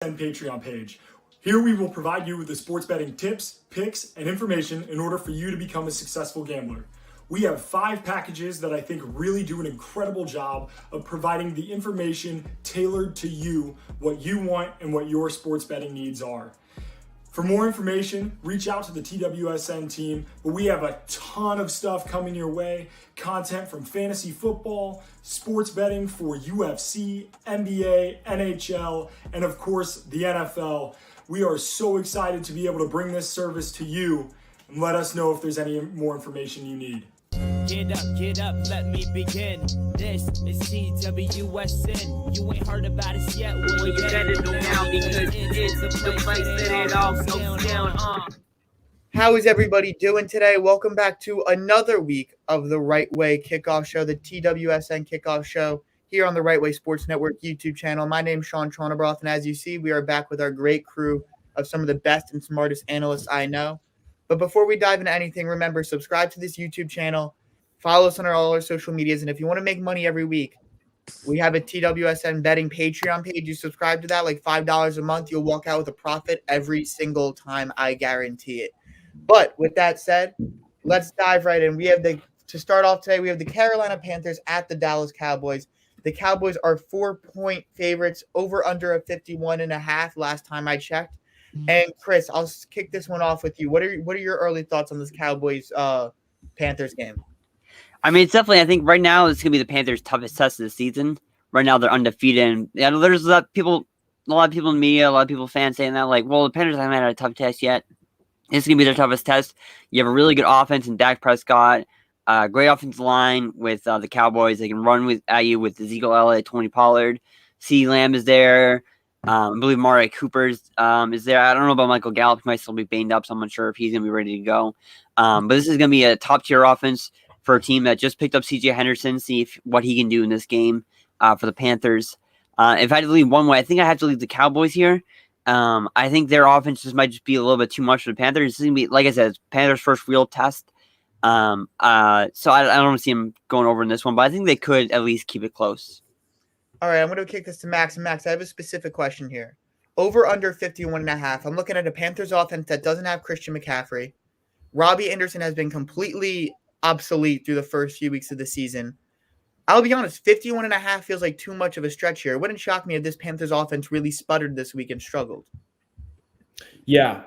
TWSN Patreon page. Here we will provide you with the sports betting tips, picks, and information in order for you to become a successful gambler. We have 5 packages that I think really do an incredible job of providing the information tailored to you, what you want, and what your sports betting needs are. For more information, reach out to the TWSN team, but we have a ton of stuff coming your way. Content from fantasy football, sports betting for UFC, NBA, NHL, and of course the NFL. We are so excited to be able to bring this service to you, and let us know if there's any more information you need. Get up, let me begin. This is TWSN. You ain't heard about us yet. Well, you better know now because it's the place that it all goes down. How is everybody doing today? Welcome back to another week of the Wrightway Kickoff Show, the TWSN Kickoff Show here on the Wrightway Sports Network YouTube channel. My name's Shaun, and as you see, we are back with our great crew of some of the best and smartest analysts I know. But before we dive into anything, remember, subscribe to this YouTube channel, follow us on all our social medias, and if you want to make money every week, we have a TWSN betting Patreon page. You subscribe to that, like $5 a month, you'll walk out with a profit every single time, I guarantee it. But with that said, let's dive right in. To start off today, we have the Carolina Panthers at the Dallas Cowboys. The Cowboys are 4-point favorites, over under a 51.5 last time I checked. And Chris, I'll kick this one off with you. What are your early thoughts on this Cowboys Panthers game? I mean, it's definitely, I think right now it's going to be the Panthers' toughest test of the season. Right now they're undefeated. And there's a lot of people in the media, a lot of people, fans saying that, like, well, the Panthers haven't had a tough test yet. It's going to be their toughest test. You have a really good offense in Dak Prescott, great offensive line with the Cowboys. They can run at you with Ezekiel Elliott, Tony Pollard. CeeDee Lamb is there. I believe Amari Cooper is there. I don't know about Michael Gallup. He might still be banged up, so I'm not sure if he's going to be ready to go. But this is going to be a top-tier offense for a team that just picked up C.J. Henderson, see what he can do in this game for the Panthers. If I had to leave one way, I think I have to leave the Cowboys here. I think their offense just might be a little bit too much for the Panthers. It's going to be, like I said, it's Panthers' first real test. So I don't see them going over in this one, but I think they could at least keep it close. All right, I'm going to kick this to Max. Max, I have a specific question here. Over under 51.5. I'm looking at a Panthers offense that doesn't have Christian McCaffrey. Robbie Anderson has been completely obsolete through the first few weeks of the season. I'll be honest, 51.5 feels like too much of a stretch here. It wouldn't shock me if this Panthers offense really sputtered this week and struggled. Yeah,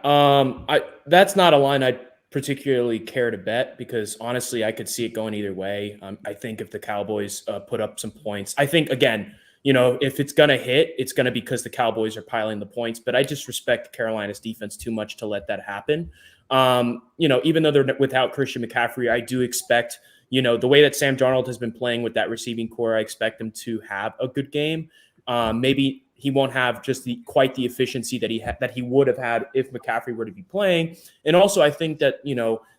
that's not a line I particularly care to bet because honestly, I could see it going either way. I think if the Cowboys put up some points, I think again, if it's gonna hit, it's gonna be because the Cowboys are piling the points. But I just respect Carolina's defense too much to let that happen. Even though they're without Christian McCaffrey, I do expect, the way that Sam Darnold has been playing with that receiving core, I expect him to have a good game. Maybe he won't have just quite the efficiency that he would have had if McCaffrey were to be playing. And also, I think that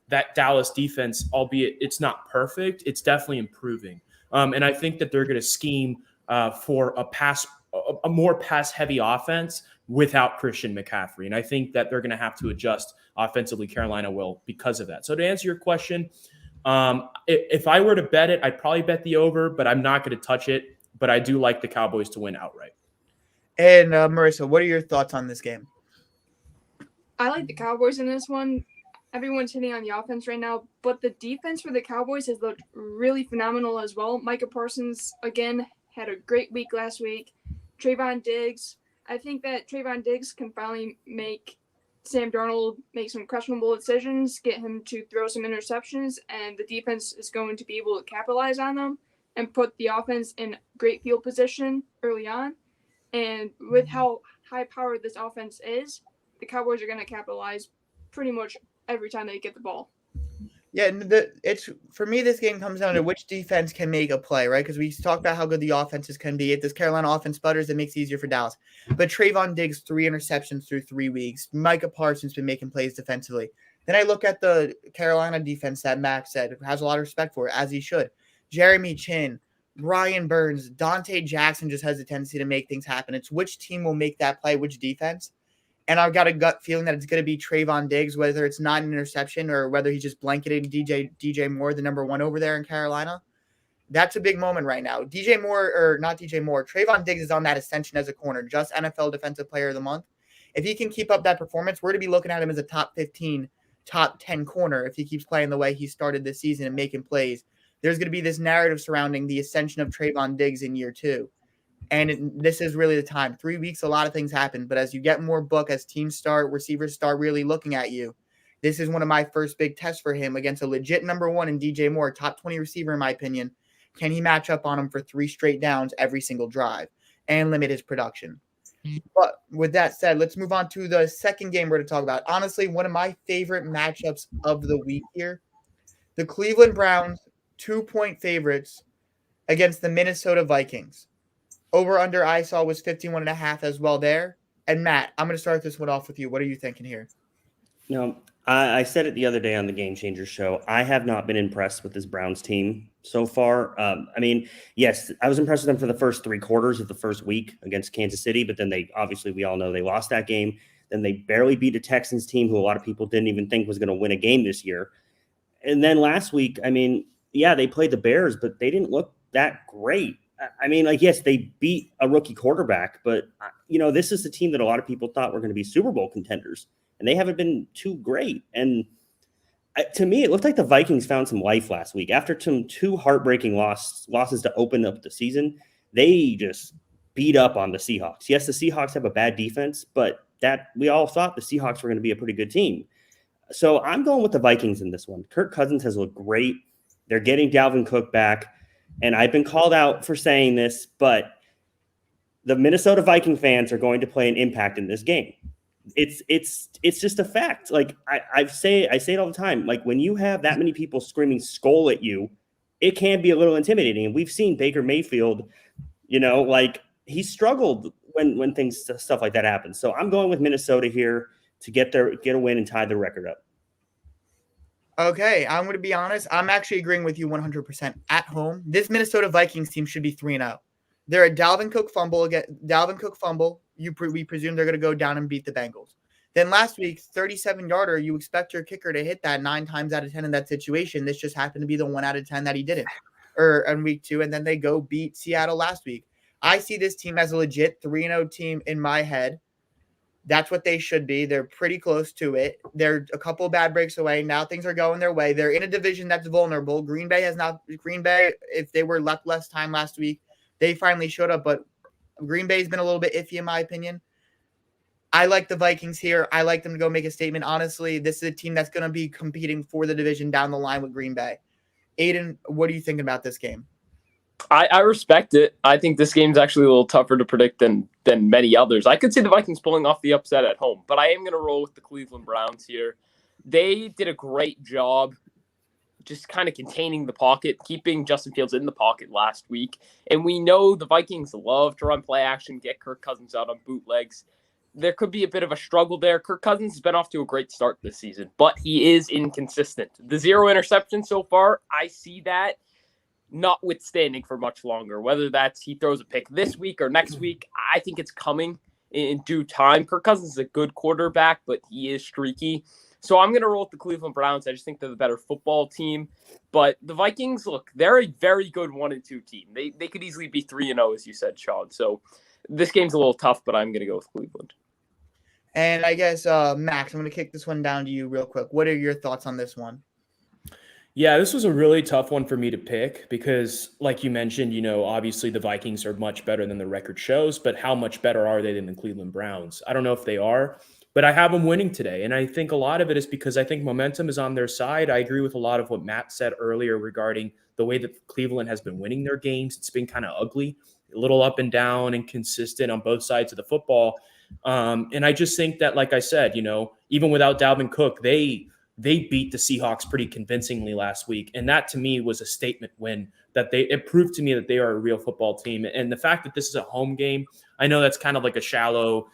that Dallas defense, albeit it's not perfect, it's definitely improving. And I think that they're going to scheme for a more pass-heavy offense without Christian McCaffrey. And I think that they're going to have to adjust offensively, Carolina will, because of that. So to answer your question, if I were to bet it, I'd probably bet the over, but I'm not going to touch it. But I do like the Cowboys to win outright. And Marissa, what are your thoughts on this game? I like the Cowboys in this one. Everyone's hitting on the offense right now, but the defense for the Cowboys has looked really phenomenal as well. Micah Parsons, again, had a great week last week. Trayvon Diggs, I think that Trayvon Diggs can finally make Sam Darnold make some questionable decisions, get him to throw some interceptions, and the defense is going to be able to capitalize on them and put the offense in great field position early on. And with how high-powered this offense is, the Cowboys are going to capitalize pretty much every time they get the ball. Yeah, it's for me, this game comes down to which defense can make a play, right? Because we talked about how good the offenses can be. If this Carolina offense sputters, it makes it easier for Dallas. But Trayvon Diggs, 3 interceptions through 3 weeks. Micah Parsons been making plays defensively. Then I look at the Carolina defense that Max said has a lot of respect for, as he should. Jeremy Chin, Brian Burns, Dante Jackson just has a tendency to make things happen. It's which team will make that play, which defense. And I've got a gut feeling that it's going to be Trayvon Diggs, whether it's not an interception or whether he's just blanketed DJ Moore, the number 1 over there in Carolina. That's a big moment right now. Trayvon Diggs is on that ascension as a corner, just NFL Defensive Player of the Month. If he can keep up that performance, we're going to be looking at him as a top 15, top 10 corner if he keeps playing the way he started this season and making plays. There's going to be this narrative surrounding the ascension of Trayvon Diggs in year 2. And this is really the time. 3 weeks, a lot of things happen. But as you get more book, as teams start, receivers start really looking at you, this is one of my first big tests for him against a legit number 1 in DJ Moore, top 20 receiver in my opinion. Can he match up on him for 3 straight downs every single drive and limit his production? But with that said, let's move on to the second game we're going to talk about. Honestly, one of my favorite matchups of the week here. The Cleveland Browns, 2-point favorites against the Minnesota Vikings. Over-under I saw was 51.5 as well there. And Matt, I'm going to start this one off with you. What are you thinking here? No, I said it the other day on the Game Changer show. I have not been impressed with this Browns team so far. I mean, yes, I was impressed with them for the first 3 quarters of the first week against Kansas City, but then we all know they lost that game. Then they barely beat a Texans team who a lot of people didn't even think was going to win a game this year. And then last week, I mean, yeah, they played the Bears, but they didn't look that great. I mean, like, yes, they beat a rookie quarterback, but, this is the team that a lot of people thought were going to be Super Bowl contenders, and they haven't been too great. And to me, it looked like the Vikings found some life last week. After some 2 heartbreaking losses to open up the season, they just beat up on the Seahawks. Yes, the Seahawks have a bad defense, but that we all thought the Seahawks were going to be a pretty good team. So I'm going with the Vikings in this one. Kirk Cousins has looked great. They're getting Dalvin Cook back. And I've been called out for saying this, but the Minnesota Viking fans are going to play an impact in this game. It's just a fact. Like I say it all the time. Like when you have that many people screaming "Skol" at you, it can be a little intimidating. And we've seen Baker Mayfield, he struggled when stuff like that happens. So I'm going with Minnesota here to get a win and tie the record up. Okay, I'm going to be honest. I'm actually agreeing with you 100%. At home, this Minnesota Vikings team should be 3-0. They're a Dalvin Cook fumble. We presume they're going to go down and beat the Bengals. Then last week, 37-yarder, you expect your kicker to hit that 9 times out of 10 in that situation. This just happened to be the 1 out of 10 that he didn't. In week 2, and then they go beat Seattle last week. I see this team as a legit 3-0 team in my head. That's what they should be. They're pretty close to it. They're a couple bad breaks away. Now things are going their way. They're in a division that's vulnerable. Green Bay, if they were left less time last week, they finally showed up. But Green Bay's been a little bit iffy in my opinion. I like the Vikings here. I like them to go make a statement. Honestly, this is a team that's going to be competing for the division down the line with Green Bay. Aidan, what are you thinking about this game? I respect it. I think this game's actually a little tougher to predict than many others. I could see the Vikings pulling off the upset at home, but I am going to roll with the Cleveland Browns here. They did a great job just kind of containing the pocket, keeping Justin Fields in the pocket last week. And we know the Vikings love to run play action, get Kirk Cousins out on bootlegs. There could be a bit of a struggle there. Kirk Cousins has been off to a great start this season, but he is inconsistent. The 0 interceptions so far, I see that notwithstanding for much longer. Whether that's he throws a pick this week or next week, I think it's coming in due time. Kirk Cousins is a good quarterback, but he is streaky. So I'm going to roll with the Cleveland Browns. I just think they're the better football team. But the Vikings, look, they're a very good 1-2 team. They could easily be 3-0, as you said, Shaun. So this game's a little tough, but I'm going to go with Cleveland. And I guess, Max, I'm going to kick this one down to you real quick. What are your thoughts on this one? Yeah, this was a really tough one for me to pick because, like you mentioned, obviously the Vikings are much better than the record shows, but how much better are they than the Cleveland Browns? I don't know if they are, but I have them winning today. And I think a lot of it is because I think momentum is on their side. I agree with a lot of what Matt said earlier regarding the way that Cleveland has been winning their games. It's been kind of ugly, a little up and down and consistent on both sides of the football. And I just think that, like I said, even without Dalvin Cook, they beat the Seahawks pretty convincingly last week. And that to me was a statement win that it proved to me that they are a real football team. And the fact that this is a home game, I know that's kind of like a shallow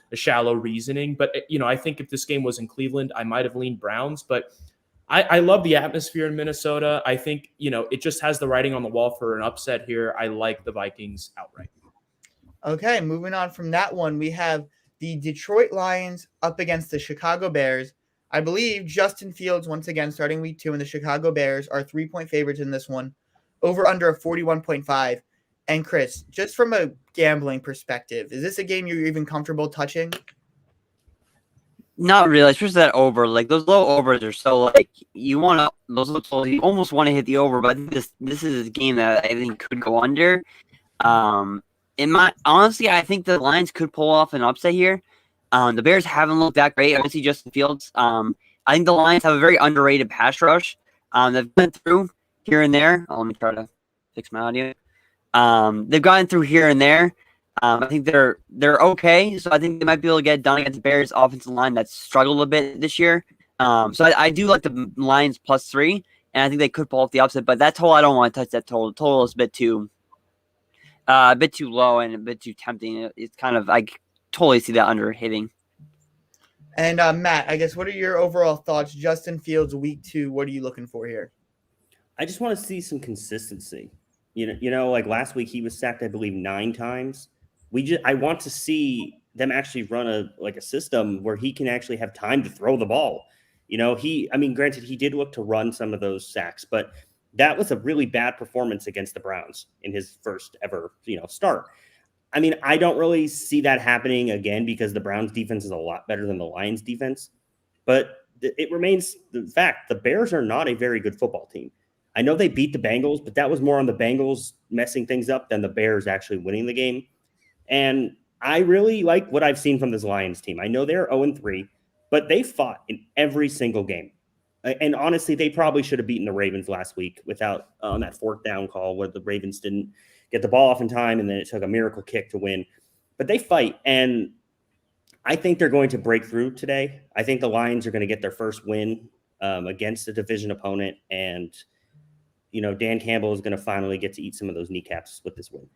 reasoning, but I think if this game was in Cleveland, I might've leaned Browns, but I love the atmosphere in Minnesota. I think, it just has the writing on the wall for an upset here. I like the Vikings outright. Okay. Moving on from that one, we have the Detroit Lions up against the Chicago Bears. I believe Justin Fields, once again, starting week 2, and the Chicago Bears are 3-point favorites in this one. over under a 41.5. And Chris, just from a gambling perspective, is this a game you're even comfortable touching? Not really, especially that over. Like those low overs are so like you want to those low, you almost want to hit the over, but I think this is a game that I think could go under. Honestly, I think the Lions could pull off an upset here. The Bears haven't looked that great. I see Justin Fields. I think the Lions have a very underrated pass rush. They've been through here and there. Let me try to fix my audio. They've gotten through here and there. I think they're okay, so I think they might be able to get it done against the Bears offensive line that's struggled a bit this year. So I do like the Lions +3, and I think they could pull off the upset. But that total, I don't want to touch that total. Total is a bit too low and a bit too tempting. It's kind of I totally see that under hitting. And Matt, I guess what are your overall thoughts? Justin Fields, week 2. What are you looking for here? I just want to see some consistency. You know, like last week he was sacked, I believe, 9 times. I want to see them actually run a system where he can actually have time to throw the ball. You know, granted, he did look to run some of those sacks, but that was a really bad performance against the Browns in his first ever, start. I mean, I don't really see that happening again because the Browns defense is a lot better than the Lions defense, but it remains the fact the Bears are not a very good football team. I know they beat the Bengals, but that was more on the Bengals messing things up than the Bears actually winning the game. And I really like what I've seen from this Lions team. I know they're 0-3, but they fought in every single game. And honestly, they probably should have beaten the Ravens last week without on that 4th down call where the Ravens didn't get the ball off in time, and then it took a miracle kick to win. But they fight, and I think they're going to break through today. I think the Lions are going to get their first win against a division opponent, and Dan Campbell is going to finally get to eat some of those kneecaps with this win.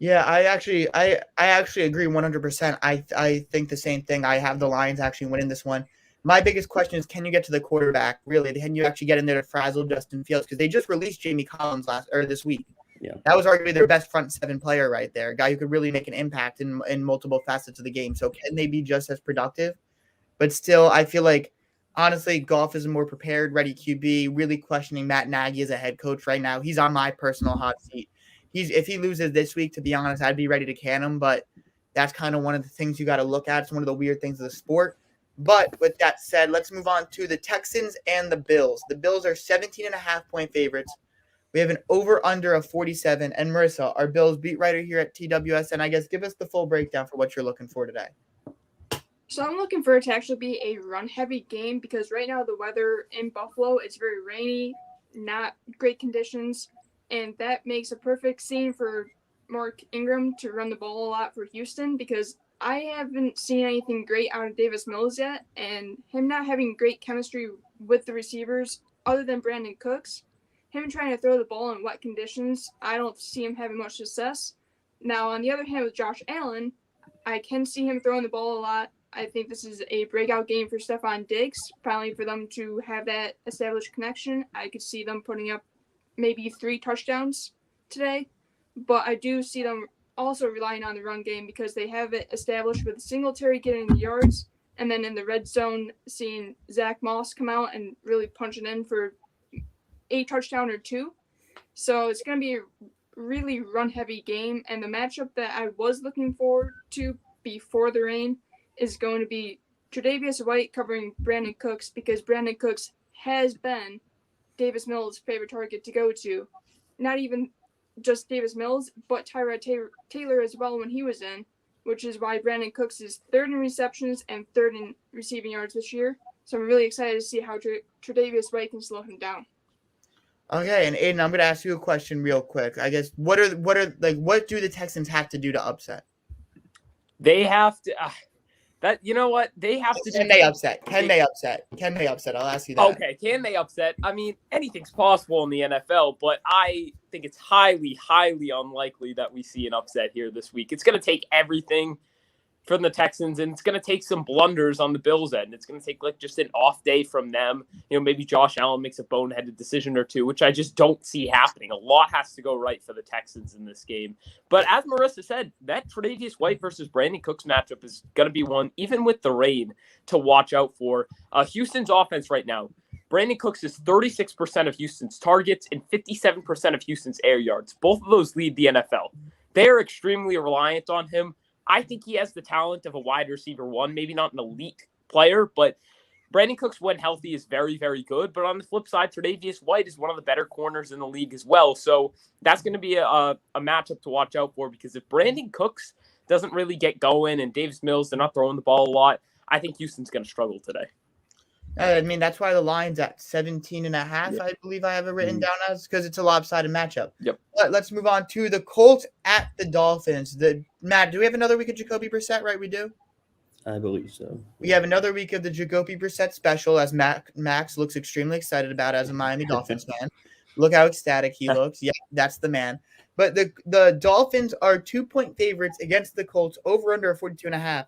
Yeah, I actually agree 100%. I think the same thing. I have the Lions actually winning this one. My biggest question is, can you get to the quarterback? Really, can you actually get in there to frazzle Justin Fields? Because they just released Jamie Collins this week. Yeah, that was arguably their best front 7 player right there, a guy who could really make an impact in multiple facets of the game. So can they be just as productive? But still, I feel like honestly, Goff is a more prepared, ready QB. Really questioning Matt Nagy as a head coach right now. He's on my personal hot seat. If he loses this week, to be honest, I'd be ready to can him, but that's kind of one of the things you got to look at. It's one of the weird things of the sport. But with that said, let's move on to the Texans and the Bills. The Bills are 17.5-point favorites. We have an over-under of 47. And Marissa, our Bills beat writer here at TWSN, I guess give us the full breakdown for what you're looking for today. So I'm looking for it to actually be a run-heavy game because right now the weather in Buffalo, it's very rainy, not great conditions. And that makes a perfect scene for Mark Ingram to run the ball a lot for Houston because I haven't seen anything great out of Davis Mills yet. And him not having great chemistry with the receivers other than Brandon Cooks, him trying to throw the ball in wet conditions, I don't see him having much success. Now, on the other hand, with Josh Allen, I can see him throwing the ball a lot. I think this is a breakout game for Stephon Diggs, finally for them to have that established connection. I could see them putting up maybe 3 touchdowns today, but I do see them also relying on the run game because they have it established with Singletary getting the yards, and then in the red zone, seeing Zach Moss come out and really punch it in for a touchdown or 2. So it's going to be a really run-heavy game, and the matchup that I was looking forward to before the rain is going to be Tre'Davious White covering Brandon Cooks because Brandon Cooks has been Davis Mills' favorite target to go to. Not even just Davis Mills, but Tyrod Taylor as well when he was in, which is why Brandon Cooks is 3rd in receptions and 3rd in receiving yards this year. So I'm really excited to see how Tre'Davious White can slow him down. Okay, and Aidan, I'm going to ask you a question real quick. I guess what do the Texans have to do to upset? They have to. They have to. Can they upset? Can they upset? I'll ask you that. Okay, can they upset? I mean, anything's possible in the NFL, but I think it's highly, highly unlikely that we see an upset here this week. It's going to take everything from the Texans, and it's going to take some blunders on the Bills' end. It's going to take just an off day from them. Maybe Josh Allen makes a boneheaded decision or 2, which I just don't see happening. A lot has to go right for the Texans in this game. But as Marissa said, that Tre'Davious White versus Brandon Cooks matchup is going to be one, even with the rain, to watch out for. Houston's offense right now, Brandon Cooks is 36% of Houston's targets and 57% of Houston's air yards. Both of those lead the NFL. They are extremely reliant on him. I think he has the talent of a wide receiver one, maybe not an elite player, but Brandon Cooks, when healthy, is very, very good. But on the flip side, Tre'Davious White is one of the better corners in the league as well. So that's going to be a matchup to watch out for, because if Brandon Cooks doesn't really get going and Davis Mills, they're not throwing the ball a lot, I think Houston's going to struggle today. I mean, that's why the line's at 17.5, Yep. I believe I have it written down as, because it's a lopsided matchup. Yep. But let's move on to the Colts at the Dolphins. Matt, do we have another week of Jacoby Brissett, right? We do? I believe so. We have another week of the Jacoby Brissett special, as Max looks extremely excited about as a Miami Dolphins fan. Look how ecstatic he looks. Yeah, that's the man. But the Dolphins are 2-point favorites against the Colts, over under 42.5.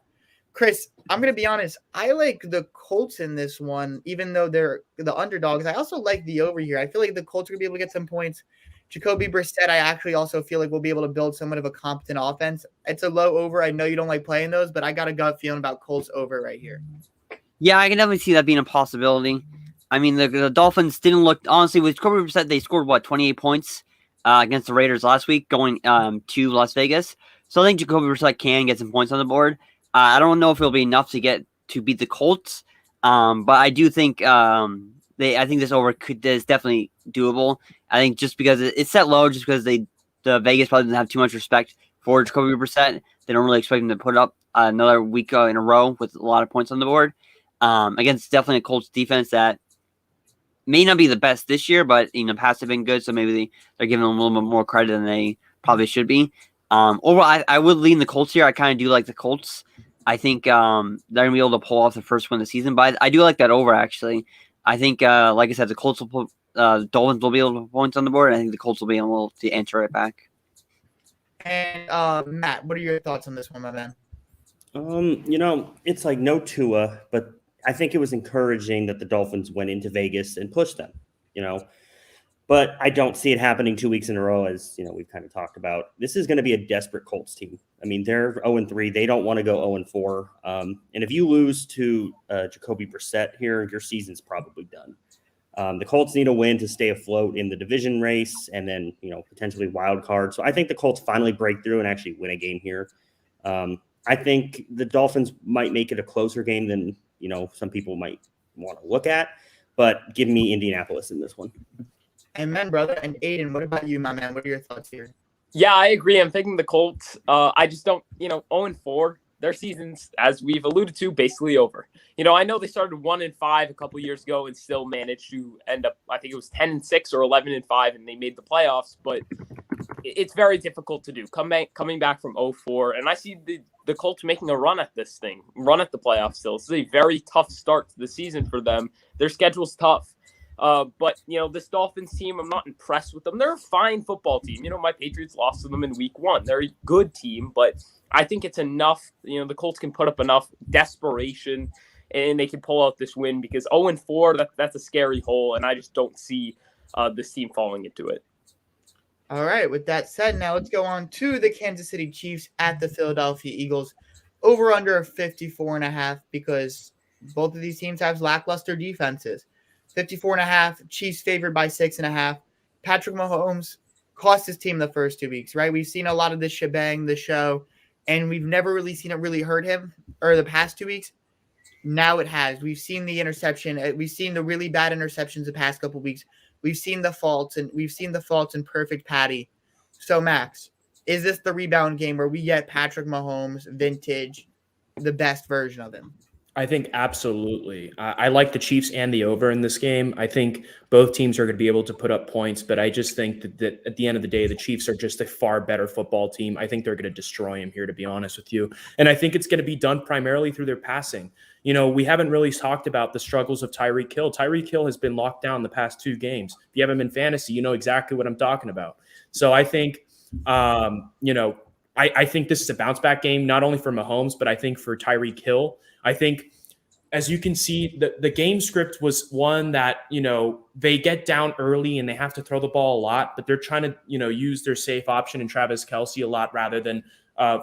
Chris, I'm going to be honest. I like the Colts in this one, even though they're the underdogs. I also like the over here. I feel like the Colts are going to be able to get some points. Jacoby Brissett, I actually also feel like we'll be able to build somewhat of a competent offense. It's a low over. I know you don't like playing those, but I got a gut feeling about Colts over right here. Yeah, I can definitely see that being a possibility. I mean, the Dolphins didn't look, honestly, with Jacoby Brissett, they scored, 28 points against the Raiders last week going to Las Vegas. So I think Jacoby Brissett can get some points on the board. I don't know if it'll be enough to beat the Colts, but I do think I think this over is definitely doable. I think just because it's set low, just because the Vegas probably doesn't have too much respect for Jacoby Brissett. They don't really expect him to put up another week in a row with a lot of points on the board against definitely a Colts defense that may not be the best this year, but in the past have been good. So maybe they're giving them a little bit more credit than they probably should be. Overall, I would lean the Colts here. I kind of do like the Colts. I think they're going to be able to pull off the first win of the season, but I do like that over, actually. I think, like I said, the Colts will put Dolphins will be able to put points on the board, and I think the Colts will be able to answer it back. And Matt, what are your thoughts on this one, my man? It's like no Tua, but I think it was encouraging that the Dolphins went into Vegas and pushed them, but I don't see it happening 2 weeks in a row, as we've kind of talked about. This is going to be a desperate Colts team. I mean, they're 0-3. They don't want to go 0-4. And if you lose to Jacoby Brissett here, your season's probably done. The Colts need a win to stay afloat in the division race and then, potentially wild card. So I think the Colts finally break through and actually win a game here. I think the Dolphins might make it a closer game than, some people might want to look at, but give me Indianapolis in this one. Amen, brother. And Aidan, what about you, my man? What are your thoughts here? Yeah, I agree. I'm thinking the Colts. I just don't, 0-4. Their season's, as we've alluded to, basically over. I know they started 1-5 a couple years ago and still managed to end up, I think it was 10-6 or 11-5, and they made the playoffs. But it's very difficult to do. Coming back from 0-4, and I see the Colts making a run at this thing, run at the playoffs still. This is a very tough start to the season for them. Their schedule's tough. But, this Dolphins team, I'm not impressed with them. They're a fine football team. My Patriots lost to them in week 1. They're a good team, but I think it's enough. The Colts can put up enough desperation and they can pull out this win, because 0-4, that's a scary hole, and I just don't see this team falling into it. All right. With that said, now let's go on to the Kansas City Chiefs at the Philadelphia Eagles. Over under 54.5, because both of these teams have lackluster defenses. 54.5, Chiefs favored by 6.5. Patrick Mahomes cost his team the first 2 weeks, right? We've seen a lot of this shebang, the show, and we've never really seen it really hurt him, or the past 2 weeks. Now it has. We've seen the interception. We've seen the really bad interceptions the past couple weeks. We've seen the faults, and we've seen the faults in perfect Patty. So, Max, is this the rebound game where we get Patrick Mahomes vintage, the best version of him? I think absolutely. I like the Chiefs and the over in this game. I think both teams are going to be able to put up points, but I just think that at the end of the day, the Chiefs are just a far better football team. I think they're going to destroy him here, to be honest with you. And I think it's going to be done primarily through their passing. We haven't really talked about the struggles of Tyreek Hill. Tyreek Hill has been locked down the past 2 games. If you have him in fantasy, you know exactly what I'm talking about. So I think, I think this is a bounce back game, not only for Mahomes, but I think for Tyreek Hill. I think, as you can see, the game script was one that, they get down early and they have to throw the ball a lot, but they're trying to, use their safe option in Travis Kelce a lot rather than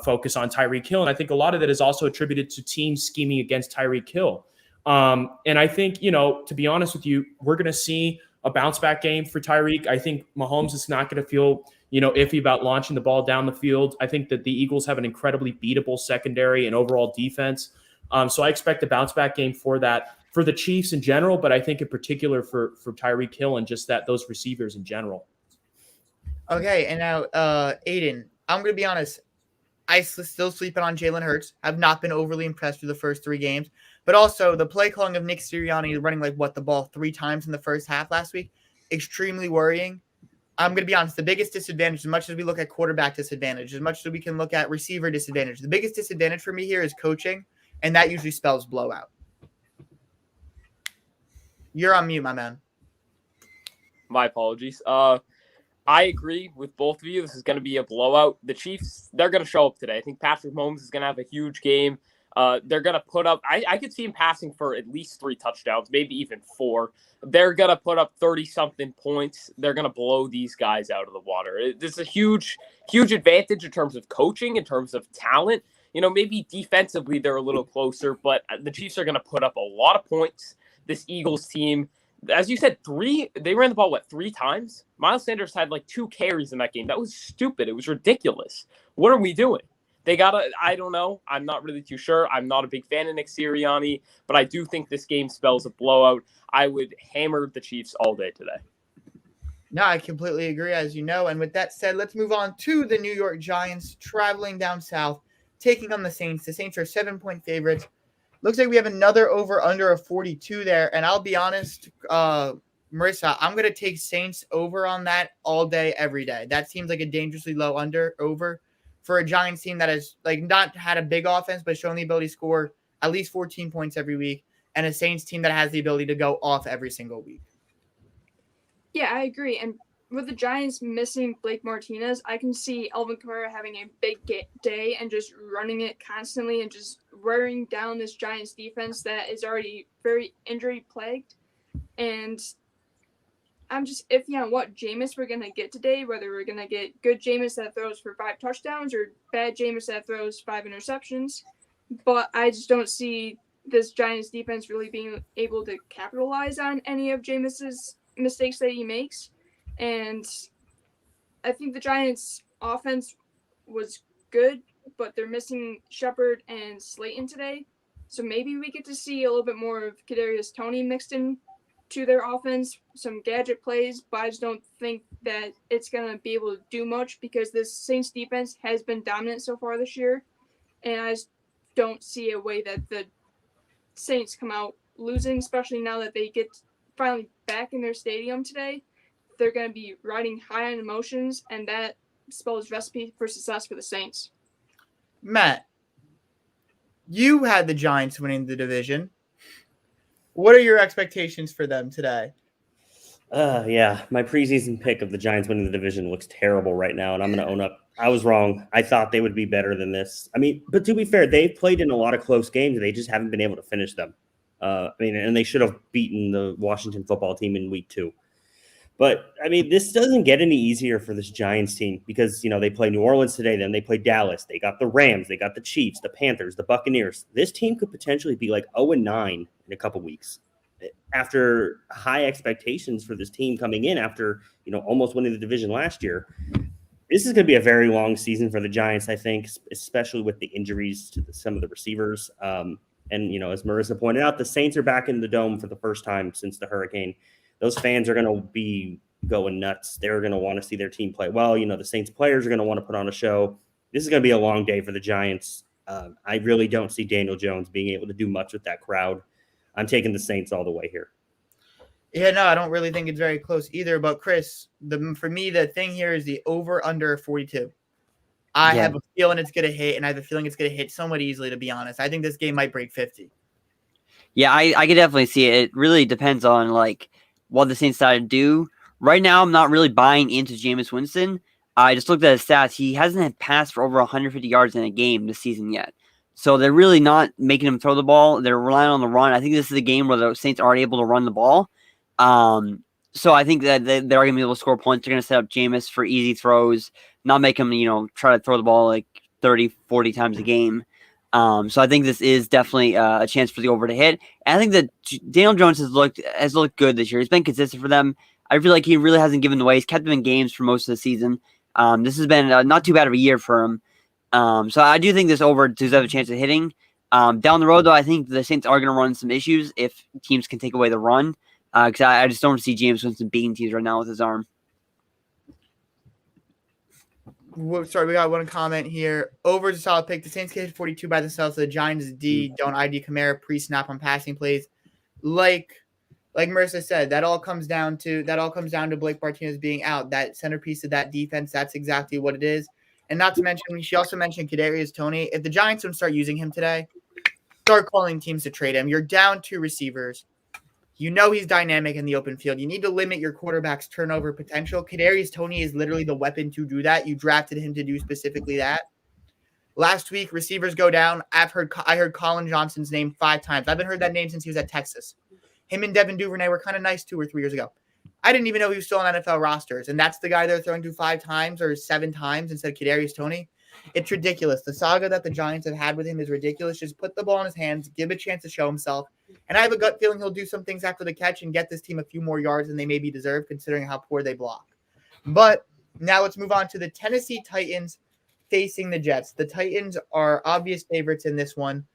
focus on Tyreek Hill. And I think a lot of that is also attributed to teams scheming against Tyreek Hill. And I think, to be honest with you, we're going to see a bounce back game for Tyreek. I think Mahomes is not going to feel, iffy about launching the ball down the field. I think that the Eagles have an incredibly beatable secondary and overall defense. So I expect a bounce back game for that, for the Chiefs in general, but I think in particular for Tyreek Hill and just those receivers in general. Okay, and now, Aidan, I'm going to be honest. I still sleeping on Jalen Hurts. I've not been overly impressed with the first 3 games. But also, the play calling of Nick Sirianni running the ball 3 times in the first half last week, extremely worrying. I'm going to be honest, the biggest disadvantage, as much as we look at quarterback disadvantage, as much as we can look at receiver disadvantage, the biggest disadvantage for me here is coaching, and that usually spells blowout. You're on mute, my man. My apologies. I agree with both of you. This is going to be a blowout. The Chiefs, they're going to show up today. I think Patrick Mahomes is going to have a huge game. They're going to put up, I could see him passing for at least 3 touchdowns, maybe even 4. They're going to put up 30-something points. They're going to blow these guys out of the water. This is a huge, huge advantage in terms of coaching, in terms of talent. Maybe defensively they're a little closer, but the Chiefs are going to put up a lot of points. This Eagles team, as you said, they ran the ball, 3 times? Miles Sanders had 2 carries in that game. That was stupid. It was ridiculous. What are we doing? I don't know. I'm not really too sure. I'm not a big fan of Nick Sirianni, but I do think this game spells a blowout. I would hammer the Chiefs all day today. No, I completely agree, as you know. And with that said, let's move on to the New York Giants traveling down south, taking on the Saints. The Saints are 7-point favorites. Looks like we have another over-under of 42 there. And I'll be honest, Marissa, I'm going to take Saints over on that all day, every day. That seems like a dangerously low over for a Giants team that has not had a big offense, but shown the ability to score at least 14 points every week, and a Saints team that has the ability to go off every single week. Yeah, I agree. And with the Giants missing Blake Martinez, I can see Alvin Kamara having a big day and just running it constantly and just wearing down this Giants defense that is already very injury plagued. And I'm just iffy on what Jameis we're going to get today, whether we're going to get good Jameis that throws for 5 touchdowns or bad Jameis that throws 5 interceptions. But I just don't see this Giants defense really being able to capitalize on any of Jameis's mistakes that he makes. And I think the Giants offense was good, but they're missing Shepard and Slayton today. So maybe we get to see a little bit more of Kadarius Toney mixed in to their offense, some gadget plays, but I just don't think that it's going to be able to do much because this Saints defense has been dominant so far this year. And I just don't see a way that the Saints come out losing, especially now that they get finally back in their stadium today. They're going to be riding high on emotions, and that spells recipe for success for the Saints. Matt, you had the Giants winning the division. What are your expectations for them today? Yeah, my preseason pick of the Giants winning the division looks terrible right now, and I'm going to own up. I was wrong. I thought they would be better than this. But to be fair, they've played in a lot of close games. They just haven't been able to finish them. And they should have beaten the Washington football team in week 2. But, this doesn't get any easier for this Giants team because, they play New Orleans today, then they play Dallas. They got the Rams, they got the Chiefs, the Panthers, the Buccaneers. This team could potentially be 0-9 in a couple weeks. After high expectations for this team coming in after, almost winning the division last year, this is going to be a very long season for the Giants, I think, especially with the injuries to some of the receivers. And, as Marissa pointed out, the Saints are back in the Dome for the first time since the hurricane. Those fans are going to be going nuts. They're going to want to see their team play well. The Saints players are going to want to put on a show. This is going to be a long day for the Giants. I really don't see Daniel Jones being able to do much with that crowd. I'm taking the Saints all the way here. Yeah, no, I don't really think it's very close either. But Chris, for me, the thing here is the over/under 42. I have a feeling it's going to hit, and I have a feeling it's going to hit somewhat easily, to be honest. I think this game might break 50. Yeah, I could definitely see it. It really depends on what the Saints decide to do. Right now, I'm not really buying into Jameis Winston. I just looked at his stats. He hasn't had passed for over 150 yards in a game this season yet. So they're really not making him throw the ball. They're relying on the run. I think this is a game where the Saints are able to run the ball. So I think that they're going to be able to score points. They're going to set up Jameis for easy throws, not make him, try to throw the ball 30, 40 times a game. So I think this is definitely a chance for the over to hit. And I think that Daniel Jones has looked good this year. He's been consistent for them. I feel like he really hasn't given away. He's kept them in games for most of the season. This has been not too bad of a year for him. So I do think this over does have a chance of hitting. Down the road, though, I think the Saints are going to run some issues if teams can take away the run. Because I just don't see James Winston beating teams right now with his arm. Sorry, we got one comment here. Over is a solid pick. The Saints get 42 by themselves. So the Giants D don't ID Kamara pre-snap on passing plays. Like Marissa said, that all comes down to Blake Martinez being out. That centerpiece of that defense. That's exactly what it is. And not to mention, she also mentioned Kadarius Toney. If the Giants don't start using him today, start calling teams to trade him. You're down 2 receivers. You know he's dynamic in the open field. You need to limit your quarterback's turnover potential. Kadarius Toney is literally the weapon to do that. You drafted him to do specifically that. Last week, receivers go down. I heard Colin Johnson's name 5 times. I haven't heard that name since he was at Texas. Him and Devin Duvernay were kind of nice 2 or 3 years ago. I didn't even know he was still on NFL rosters, and that's the guy they're throwing to 5 times or 7 times instead of Kadarius Toney. It's ridiculous. The saga that the Giants have had with him is ridiculous. Just put the ball in his hands, give him a chance to show himself. And I have a gut feeling he'll do some things after the catch and get this team a few more yards than they maybe deserve, considering how poor they block. But now let's move on to the Tennessee Titans facing the Jets. The Titans are obvious favorites in this one.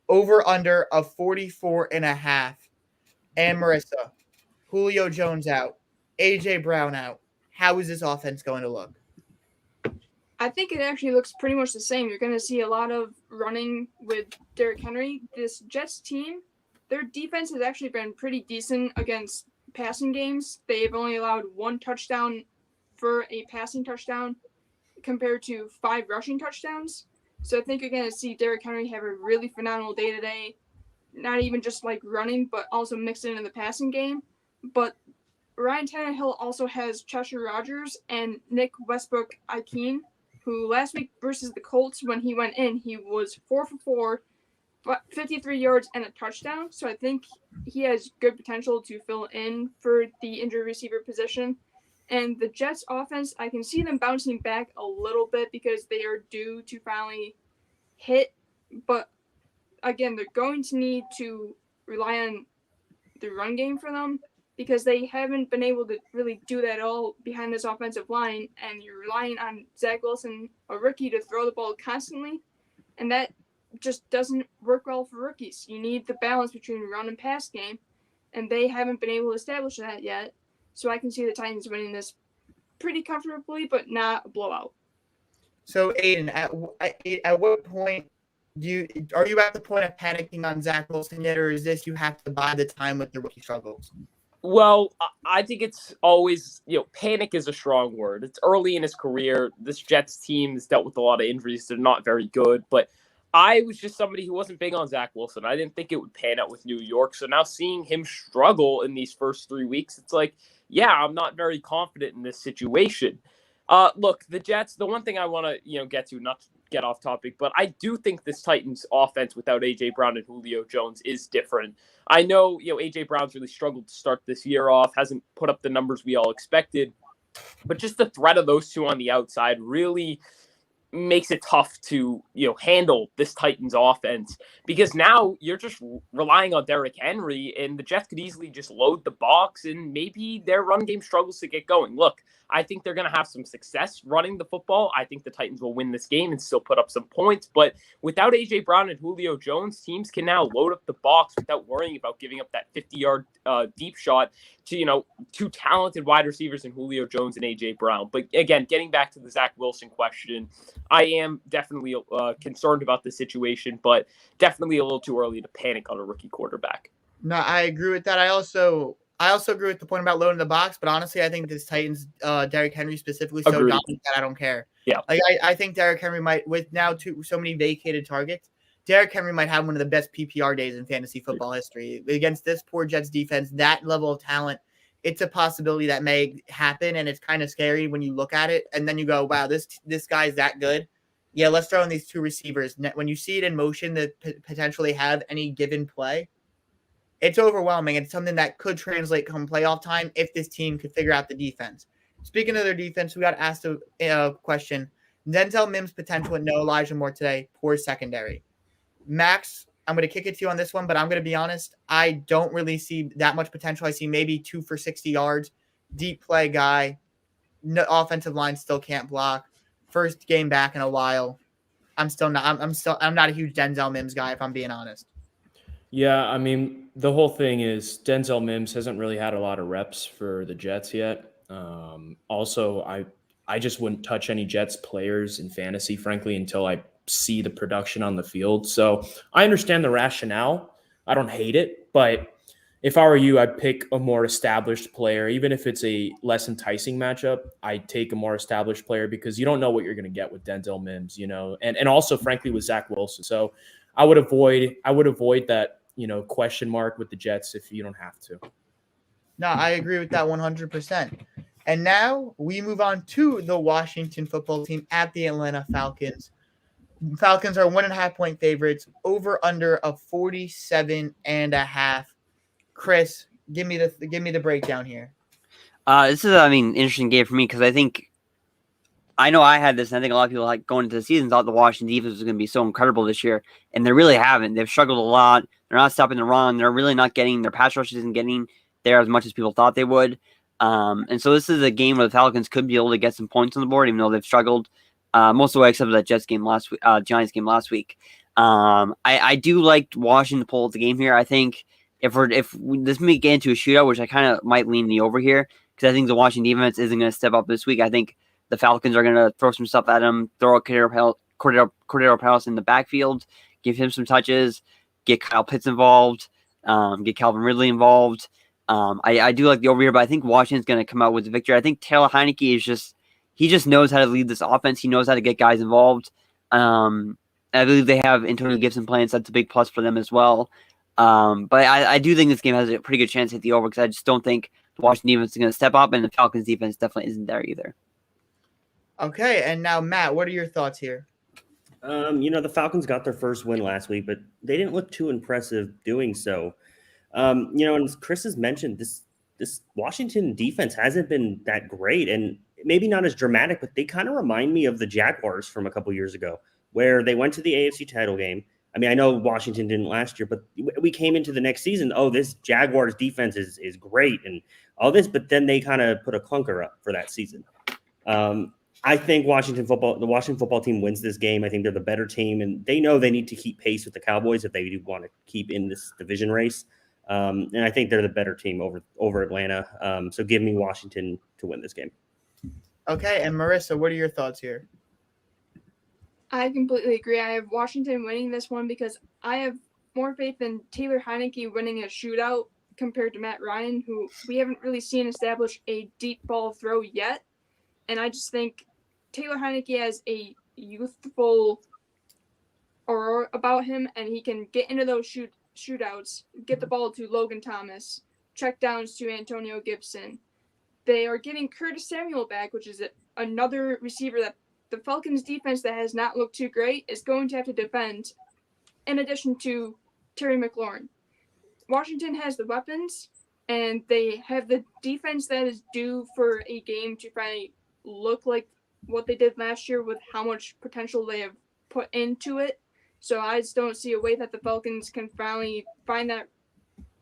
Over under of 44.5. And Marissa, Julio Jones out, A.J. Brown out. How is this offense going to look? I think it actually looks pretty much the same. You're going to see a lot of running with Derrick Henry. This Jets team, their defense has actually been pretty decent against passing games. They've only allowed 1 touchdown for a passing touchdown compared to 5 rushing touchdowns. So I think you're going to see Derrick Henry have a really phenomenal day today. Not even just like running, but also mixed in the passing game. But Ryan Tannehill also has Chester Rogers and Nick Westbrook-Ikhine, who last week versus the Colts, when he went in, he was 4 for 4, 53 yards and a touchdown. So I think he has good potential to fill in for the injured receiver position. And the Jets offense, I can see them bouncing back a little bit because they are due to finally hit. But again, they're going to need to rely on the run game for them, because they haven't been able to really do that all behind this offensive line, and you're relying on Zach Wilson, a rookie, to throw the ball constantly, and that just doesn't work well for rookies. You need the balance between run and pass game, and they haven't been able to establish that yet. So I can see the Titans winning this pretty comfortably, but not a blowout. So, Aidan, at what point are you at the point of panicking on Zach Wilson yet, or is this you have to buy the time with the rookie struggles? Well, I think it's always, panic is a strong word. It's early in his career. This Jets team has dealt with a lot of injuries. They're not very good. But I was just somebody who wasn't big on Zach Wilson. I didn't think it would pan out with New York. So now seeing him struggle in these first 3 weeks, it's like, yeah, I'm not very confident in this situation. Look, the Jets, the one thing I want to, get to, not to get off topic, but I do think this Titans offense without A.J. Brown and Julio Jones is different. I know, A.J. Brown's really struggled to start this year off, hasn't put up the numbers we all expected, but just the threat of those two on the outside really makes it tough to, handle this Titans offense, because now you're just relying on Derrick Henry, and the Jets could easily just load the box and maybe their run game struggles to get going. Look, I think they're going to have some success running the football. I think the Titans will win this game and still put up some points, but without A.J. Brown and Julio Jones, teams can now load up the box without worrying about giving up that 50-yard deep shot to, 2 talented wide receivers in Julio Jones and A.J. Brown. But again, getting back to the Zach Wilson question, I am definitely concerned about the situation, but definitely a little too early to panic on a rookie quarterback. No, I agree with that. I also agree with the point about loading the box, but honestly, I think this Titans, Derrick Henry specifically, so dominant that I don't care. Yeah. I think Derrick Henry might, with now so many vacated targets, Derrick Henry might have one of the best PPR days in fantasy football history. Against this poor Jets defense, that level of talent, it's a possibility that may happen, and it's kind of scary when you look at it, and then you go, wow, this guy's that good. Yeah, let's throw in these 2 receivers. When you see it in motion that potentially have any given play, it's overwhelming. It's something that could translate come playoff time if this team could figure out the defense. Speaking of their defense, we got asked a question. Denzel Mims' potential and no Elijah Moore today. Poor secondary. Max, I'm going to kick it to you on this one, but I'm going to be honest. I don't really see that much potential. I see maybe 2 for 60 yards, deep play guy. No, offensive line still can't block. First game back in a while. I'm not a huge Denzel Mims guy, if I'm being honest. Yeah, I mean, the whole thing is Denzel Mims hasn't really had a lot of reps for the Jets yet. Also, I just wouldn't touch any Jets players in fantasy, frankly, until I see the production on the field. So I understand the rationale. I don't hate it, but if I were you, I'd pick a more established player, even if it's a less enticing matchup. I'd take a more established player because you don't know what you're going to get with Denzel Mims, and also, frankly, with Zach Wilson. So I would avoid that, question mark with the Jets if you don't have to. No, I agree with that 100%. And now we move on to the Washington football team at the Atlanta Falcons. Falcons are 1.5-point favorites, over under of 47.5. Chris, give me the breakdown here. This is, interesting game for me because I know I had this, and I think a lot of people going into the season thought the Washington defense was going to be so incredible this year, and they really haven't. They've struggled a lot. They're not stopping the run. They're really not getting their pass rush isn't getting there as much as people thought they would. And so this is a game where the Falcons could be able to get some points on the board, even though they've struggled most of the way except for that Giants game last week. I do like Washington to pull the game here. I think if this may get into a shootout, which I kind of might lean the over here because I think the Washington defense isn't going to step up this week. I think the Falcons are going to throw some stuff at him, throw a Cordero Palace in the backfield, give him some touches, get Kyle Pitts involved, get Calvin Ridley involved. I do like the over here, but I think Washington's going to come out with the victory. I think Taylor Heineke he just knows how to lead this offense. He knows how to get guys involved. I believe they have Antonio Gibson playing, so that's a big plus for them as well. But I do think this game has a pretty good chance to hit the over because I just don't think the Washington defense is going to step up, and the Falcons defense definitely isn't there either. Okay, and now, Matt, what are your thoughts here? The Falcons got their first win last week, but they didn't look too impressive doing so. And as Chris has mentioned, this Washington defense hasn't been that great, and maybe not as dramatic, but they kind of remind me of the Jaguars from a couple years ago, where they went to the AFC title game. I mean, I know Washington didn't last year, but we came into the next season, this Jaguars defense is great and all this, but then they kind of put a clunker up for that season. I think the Washington football team wins this game. I think they're the better team, and they know they need to keep pace with the Cowboys if they do want to keep in this division race. And I think they're the better team over Atlanta. So give me Washington to win this game. Okay, and Marissa, what are your thoughts here? I completely agree. I have Washington winning this one because I have more faith in Taylor Heineke winning a shootout compared to Matt Ryan, who we haven't really seen establish a deep ball throw yet. And I just think Taylor Heineke has a youthful aura about him, and he can get into those shootouts, get the ball to Logan Thomas, check downs to Antonio Gibson. They are getting Curtis Samuel back, which is another receiver that the Falcons defense that has not looked too great is going to have to defend, in addition to Terry McLaurin. Washington has the weapons, and they have the defense that is due for a game to finally look like what they did last year with how much potential they have put into it. So I just don't see a way that the Falcons can finally find that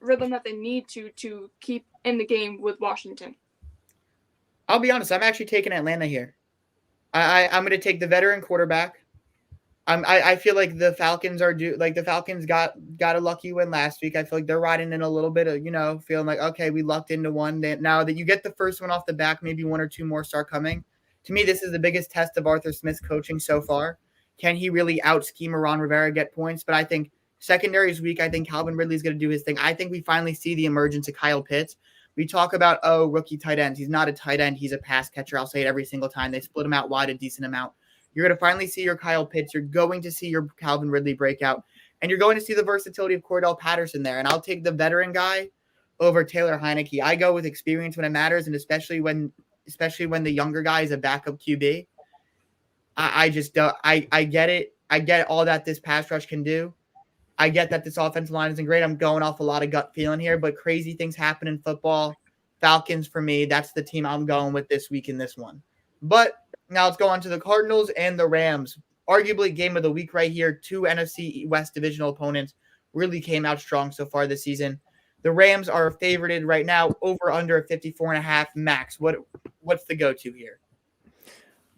rhythm that they need to keep in the game with Washington. I'll be honest, I'm actually taking Atlanta here. I'm going to take the veteran quarterback. I feel like the Falcons are due. Like the Falcons got a lucky win last week. I feel like they're riding in a little bit of feeling like, okay, we lucked into one. Now that you get the first one off the back, maybe one or two more start coming. To me, this is the biggest test of Arthur Smith's coaching so far. Can he really out-scheme Ron Rivera, get points? But I think secondary is weak. I think Calvin Ridley's going to do his thing. I think we finally see the emergence of Kyle Pitts. We talk about, rookie tight ends. He's not a tight end. He's a pass catcher. I'll say it every single time. They split him out wide a decent amount. You're going to finally see your Kyle Pitts. You're going to see your Calvin Ridley breakout. And you're going to see the versatility of Cordell Patterson there. And I'll take the veteran guy over Taylor Heineke. I go with experience when it matters, and especially when the younger guy is a backup QB. I just don't. I get it. I get all that this pass rush can do. I get that this offensive line isn't great. I'm going off a lot of gut feeling here, but crazy things happen in football. Falcons, for me, that's the team I'm going with this week in this one. But now let's go on to the Cardinals and the Rams. arguably game of the week right here. 2 NFC West divisional opponents really came out strong so far this season. The Rams are favorited right now over under 54.5 max. What's the go-to here?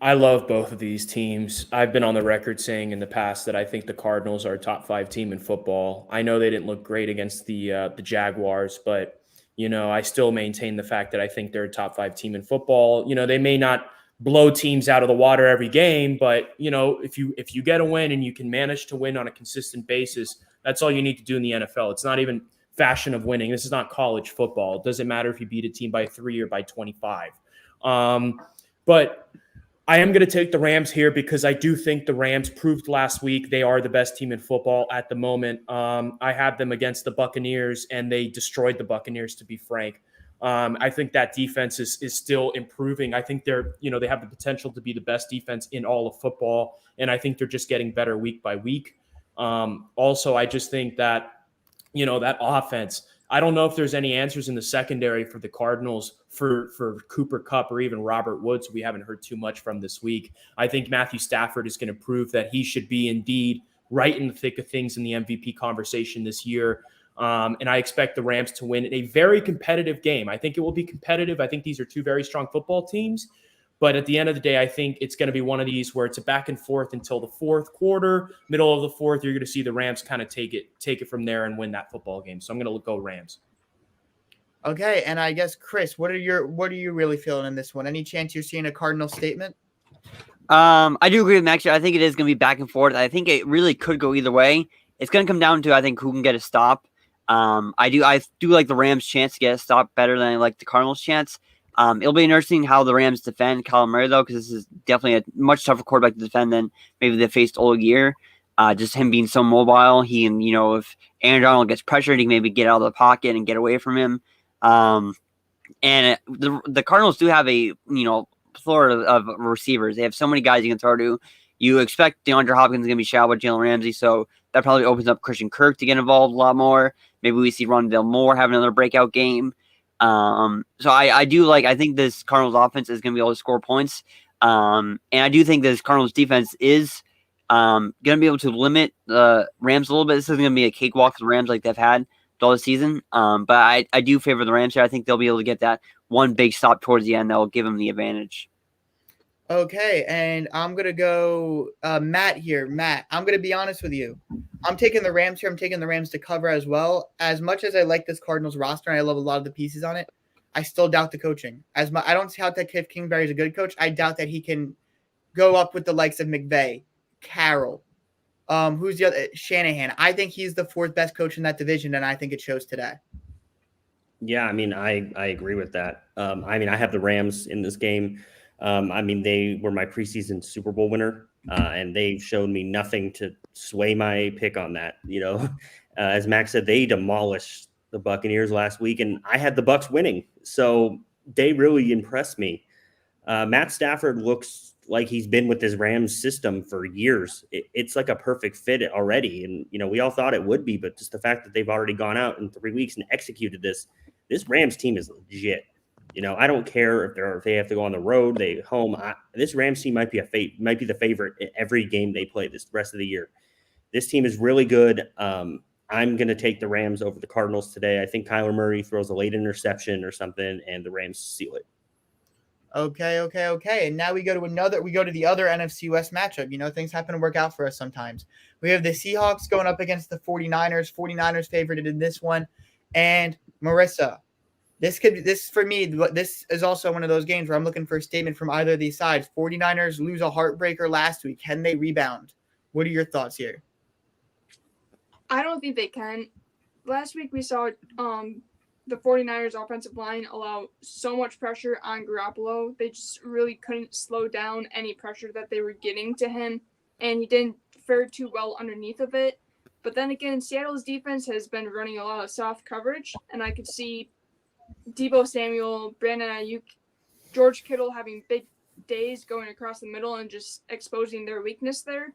I love both of these teams. I've been on the record saying in the past that I think the Cardinals are a top 5 team in football. I know they didn't look great against the Jaguars, but I still maintain the fact that I think they're a top 5 team in football. They may not blow teams out of the water every game, but if you get a win and you can manage to win on a consistent basis, that's all you need to do in the NFL. It's not even fashion of winning. This is not college football. It doesn't matter if you beat a team by 3 or by 25. But I am going to take the Rams here because I do think the Rams proved last week they are the best team in football at the moment. I had them against the Buccaneers, and they destroyed the Buccaneers, to be frank. I think that defense is still improving. I think they have the potential to be the best defense in all of football, and I think they're just getting better week by week. Also, I just think that that offense, I don't know if there's any answers in the secondary for the Cardinals for Cooper Kupp or even Robert Woods. We haven't heard too much from this week. I think Matthew Stafford is going to prove that he should be indeed right in the thick of things in the MVP conversation this year. And I expect the Rams to win a very competitive game. I think it will be competitive. I think these are 2 very strong football teams. But at the end of the day, I think it's going to be one of these where it's a back and forth until the fourth quarter. Middle of the fourth, you're going to see the Rams kind of take it from there and win that football game. So I'm going to go Rams. Okay, and I guess Chris, what are you really feeling in this one? Any chance you're seeing a Cardinal statement? I do agree with Max. I think it is going to be back and forth. I think it really could go either way. It's going to come down to, I think, who can get a stop. I do like the Rams' chance to get a stop better than I like the Cardinals' chance. It'll be interesting how the Rams defend Kyler Murray, though, because this is definitely a much tougher quarterback to defend than maybe they faced all year. Just him being so mobile, if Aaron Donald gets pressured, he can maybe get out of the pocket and get away from him. And the Cardinals do have a plethora of receivers. They have so many guys you can throw to. You expect DeAndre Hopkins is going to be shadowed with Jalen Ramsey, so that probably opens up Christian Kirk to get involved a lot more. Maybe we see Rondale Moore have another breakout game. So I think this Cardinals offense is going to be able to score points. And I do think this Cardinals defense is going to be able to limit the Rams a little bit. This isn't going to be a cakewalk for the Rams like they've had all the season. But I do favor the Rams here. I think they'll be able to get that one big stop towards the end that will give them the advantage. Okay, and I'm going to go Matt here. Matt, I'm going to be honest with you. I'm taking the Rams here. I'm taking the Rams to cover as well. As much as I like this Cardinals roster and I love a lot of the pieces on it, I still doubt the coaching. I don't doubt that Cliff Kingsbury is a good coach. I doubt that he can go up with the likes of McVay, Carroll, who's the other, Shanahan. I think he's the 4th best coach in that division, and I think it shows today. Yeah, I agree with that. I have the Rams in this game. They were my preseason Super Bowl winner, and they showed me nothing to sway my pick on that. As Max said, they demolished the Buccaneers last week, and I had the Bucs winning. So they really impressed me. Matt Stafford looks like he's been with this Rams system for years. It's like a perfect fit already. And, we all thought it would be, but just the fact that they've already gone out in 3 weeks and executed this Rams team is legit. I don't care if they have to go on the road, they home. This Rams team might be the favorite in every game they play this rest of the year. This team is really good. I'm going to take the Rams over the Cardinals today. I think Kyler Murray throws a late interception or something, and the Rams seal it. Okay. And now we go to the other NFC West matchup. Things happen to work out for us sometimes. We have the Seahawks going up against the 49ers. 49ers favored in this one. And Marissa, this is also one of those games where I'm looking for a statement from either of these sides. 49ers lose a heartbreaker last week. Can they rebound? What are your thoughts here? I don't think they can. Last week we saw the 49ers offensive line allow so much pressure on Garoppolo. They just really couldn't slow down any pressure that they were getting to him, and he didn't fare too well underneath of it. But then again, Seattle's defense has been running a lot of soft coverage, and I could see Deebo Samuel, Brandon Ayuk, George Kittle having big days going across the middle and just exposing their weakness there.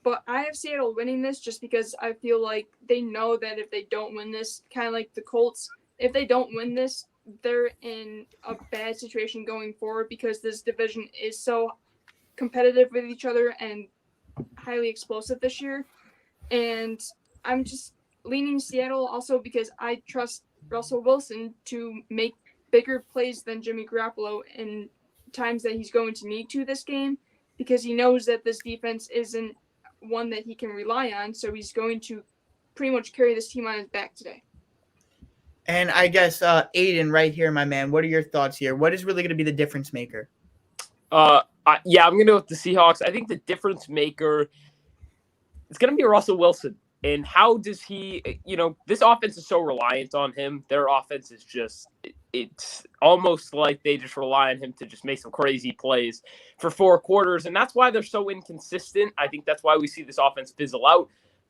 But I have Seattle winning this just because I feel like they know that if they don't win this, kind of like the Colts, if they don't win this, they're in a bad situation going forward because this division is so competitive with each other and highly explosive this year. And I'm just leaning Seattle also because I trust Russell Wilson to make bigger plays than Jimmy Garoppolo in times that he's going to need to this game, because he knows that this defense isn't one that he can rely on. So he's going to pretty much carry this team on his back today. And I guess, Aidan, right here, my man, what are your thoughts here? What is really going to be the difference maker? I'm going to go with the Seahawks. I think the difference maker is going to be Russell Wilson. And how does he, this offense is so reliant on him. Their offense is just, it's almost like they just rely on him to just make some crazy plays for 4 quarters. And that's why they're so inconsistent. I think that's why we see this offense fizzle out.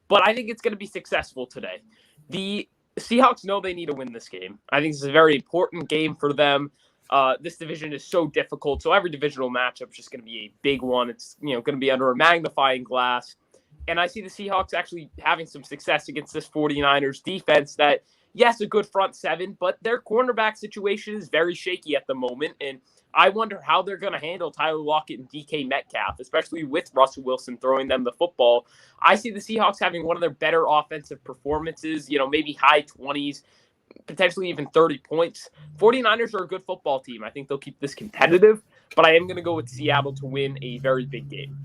But I think it's going to be successful today. The Seahawks know they need to win this game. I think this is a very important game for them. This division is so difficult. So every divisional matchup is just going to be a big one. It's, going to be under a magnifying glass. And I see the Seahawks actually having some success against this 49ers defense that, yes, a good front seven, but their cornerback situation is very shaky at the moment. And I wonder how they're going to handle Tyler Lockett and DK Metcalf, especially with Russell Wilson throwing them the football. I see the Seahawks having one of their better offensive performances, maybe high 20s, potentially even 30 points. 49ers are a good football team. I think they'll keep this competitive, but I am going to go with Seattle to win a very big game.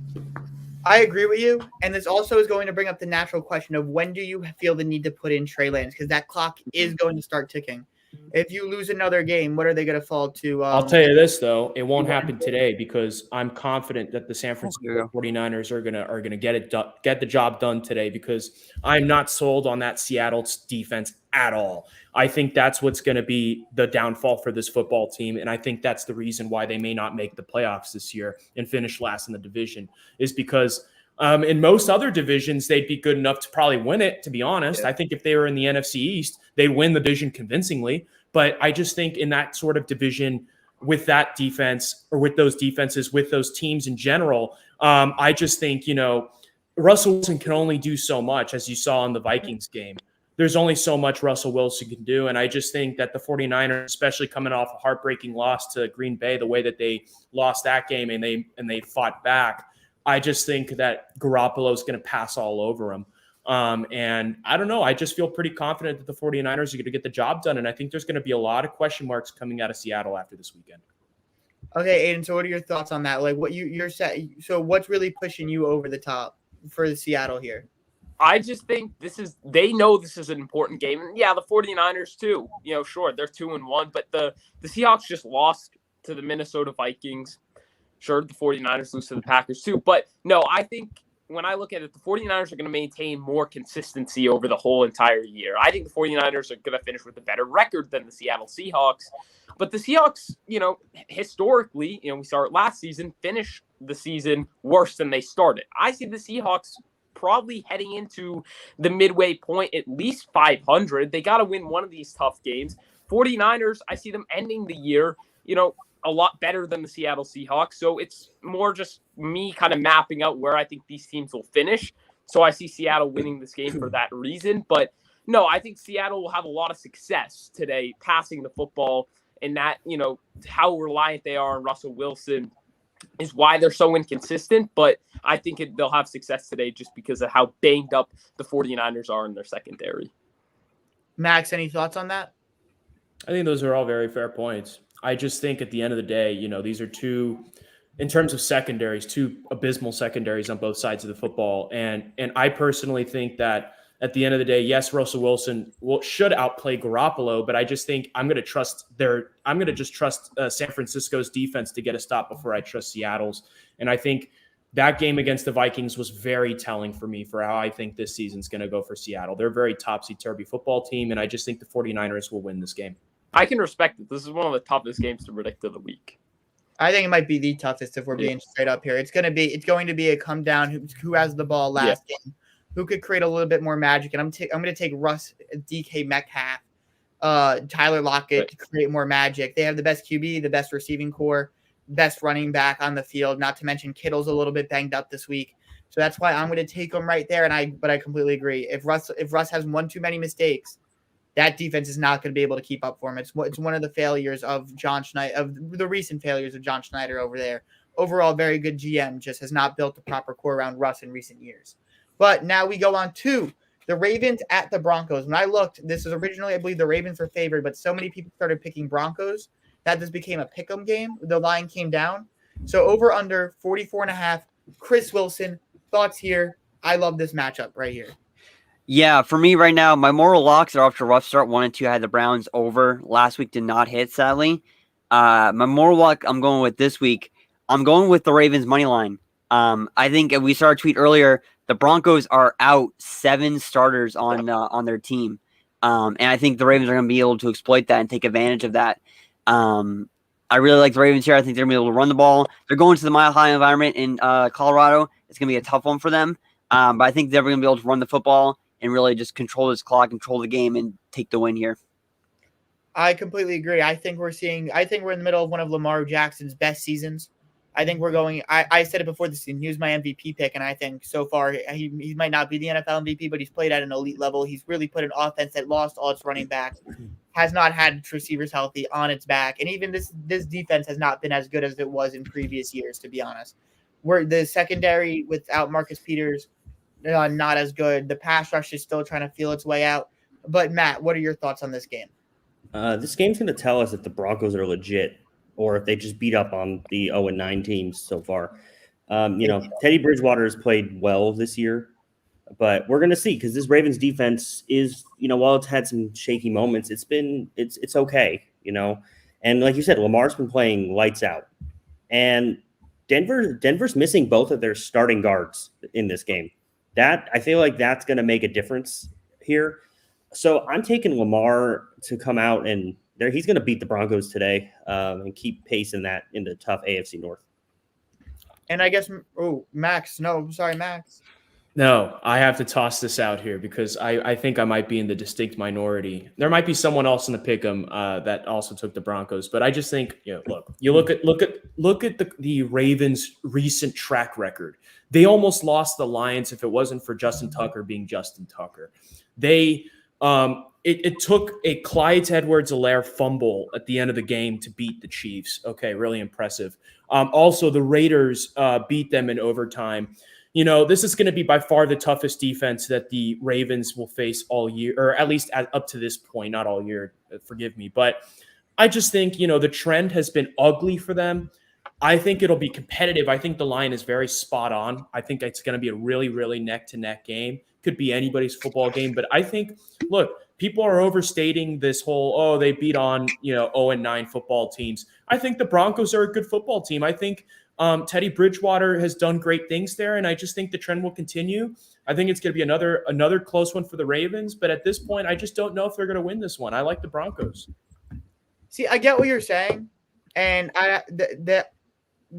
I agree with you. And this also is going to bring up the natural question of when do you feel the need to put in Trey Lance? Because that clock is going to start ticking. If you lose another game, what are they going to fall to? I'll tell you this, though. It won't happen today because I'm confident that the San Francisco 49ers are gonna get the job done today, because I'm not sold on that Seattle defense at all. I think that's what's going to be the downfall for this football team, and I think that's the reason why they may not make the playoffs this year and finish last in the division, is because in most other divisions, they'd be good enough to probably win it, to be honest. I think if they were in the NFC East, they'd win the division convincingly. But I just think in that sort of division with that defense, or with those defenses, with those teams in general, I just think, Russell Wilson can only do so much, as you saw in the Vikings game. There's only so much Russell Wilson can do. And I just think that the 49ers, especially coming off a heartbreaking loss to Green Bay, the way that they lost that game and they fought back, I just think that Garoppolo is going to pass all over him. And I don't know. I just feel pretty confident that the 49ers are going to get the job done. And I think there's going to be a lot of question marks coming out of Seattle after this weekend. Okay, Aidan, so what are your thoughts on that? Like, what you're saying? So what's really pushing you over the top for the Seattle here? I just think they know this is an important game. And yeah, the 49ers too, sure, they're 2-1, but the Seahawks just lost to the Minnesota Vikings. Sure, the 49ers lose to the Packers too. But no, I think when I look at it, the 49ers are going to maintain more consistency over the whole entire year. I think the 49ers are going to finish with a better record than the Seattle Seahawks. But the Seahawks, historically, we saw it last season, finish the season worse than they started. I see the Seahawks probably heading into the midway point, at least 500. They got to win one of these tough games. 49ers, I see them ending the year, a lot better than the Seattle Seahawks. So it's more just me kind of mapping out where I think these teams will finish. So I see Seattle winning this game for that reason. But no, I think Seattle will have a lot of success today passing the football, and that, how reliant they are on Russell Wilson is why they're so inconsistent. But I think they'll have success today just because of how banged up the 49ers are in their secondary. Max, any thoughts on that? I think those are all very fair points. I just think at the end of the day, these are two, in terms of secondaries, two abysmal secondaries on both sides of the football. And I personally think that at the end of the day, yes, Russell Wilson should outplay Garoppolo, but I just think I'm going to just trust San Francisco's defense to get a stop before I trust Seattle's. And I think that game against the Vikings was very telling for me for how I think this season's going to go for Seattle. They're a very topsy-turvy football team, and I just think the 49ers will win this game. I can respect it. This is one of the toughest games to predict of the week. I think it might be the toughest if we're being straight up here. It's going to be a come down who has the ball last game, who could create a little bit more magic. And I'm going to take Russ, DK Metcalf, Tyler Lockett to create more magic. They have the best QB, the best receiving core, best running back on the field. Not to mention Kittle's a little bit banged up this week, so that's why I'm going to take them right there. But I completely agree. If Russ has one too many mistakes, that defense is not going to be able to keep up for him. It's one of the failures of John Schneider, of the recent failures of John Schneider over there overall very good GM, just has not built the proper core around Russ in recent years. But now we go on to the Ravens at the Broncos. When I looked, this is originally, I believe, the Ravens were favored, but so many people started picking Broncos that this became a pick'em game. The line came down. So over under 44.5. Chris Wilson, thoughts here. I love this matchup right here. Yeah, for me right now, my moral locks are off to a rough start. 1 and 2 I had the Browns over. Last week did not hit, sadly. My moral lock I'm going with this week, I'm going with the Ravens money line. I think we saw a tweet earlier. The Broncos are out 7 starters on their team, and I think the Ravens are going to be able to exploit that and take advantage of that. I really like the Ravens here. I think they're going to be able to run the ball. They're going to the Mile High environment in Colorado. It's going to be a tough one for them, but I think they're going to be able to run the football and really just control this clock, control the game, and take the win here. I completely agree. I think we're in the middle of one of Lamar Jackson's best seasons. I think we're going. I said it before the season. He was my MVP pick, and I think so far he might not be the NFL MVP, but he's played at an elite level. He's really put an offense that lost all its running backs, has not had its receivers healthy on its back, and even this defense has not been as good as it was in previous years. To be honest, where the secondary without Marcus Peters, not as good. The pass rush is still trying to feel its way out. But Matt, what are your thoughts on this game? This game's going to tell us if the Broncos are legit or if they just beat up on the 0-9 teams so far. Teddy Bridgewater has played well this year, but we're going to see because this Ravens defense is, while it's had some shaky moments, it's okay, And like you said, Lamar's been playing lights out, and Denver's missing both of their starting guards in this game. That I feel like that's going to make a difference here. So I'm taking Lamar to come out and he's going to beat the Broncos today and keep pace in the tough AFC North. And I guess, Max. No, sorry, Max. No, I have to toss this out here because I think I might be in the distinct minority. There might be someone else in the pick'em that also took the Broncos, but I just think, look at the Ravens' recent track record. They almost lost the Lions if it wasn't for Justin Tucker being Justin Tucker. It took a Clyde Edwards-Helaire fumble at the end of the game to beat the Chiefs. Okay, really impressive. Also, the Raiders beat them in overtime. This is going to be by far the toughest defense that the Ravens will face all year, or at least up to this point, not all year, forgive me. But I just think, the trend has been ugly for them. I think it'll be competitive. I think the line is very spot on. I think it's going to be a really, really neck-to-neck game. Could be anybody's football game. But I think, look, people are overstating this whole, they beat on, 0-9 football teams. I think the Broncos are a good football team. I think Teddy Bridgewater has done great things there, and I just think the trend will continue. I think it's going to be another close one for the Ravens, but at this point, I just don't know if they're going to win this one. I like the Broncos. See, I get what you're saying, and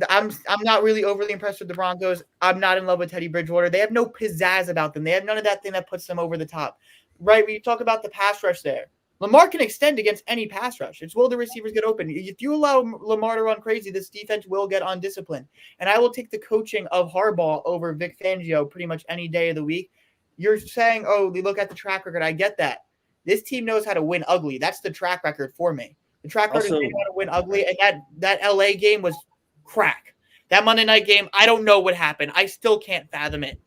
I'm not really overly impressed with the Broncos. I'm not in love with Teddy Bridgewater. They have no pizzazz about them. They have none of that thing that puts them over the top. Right? When you talk about the pass rush there, Lamar can extend against any pass rush. It's will the receivers get open. If you allow Lamar to run crazy, this defense will get undisciplined. And I will take the coaching of Harbaugh over Vic Fangio pretty much any day of the week. You're saying, we look at the track record. I get that. This team knows how to win ugly. That's the track record for me. The track record is how to win ugly, and that LA game was crack. That Monday night game, I don't know what happened. I still can't fathom it.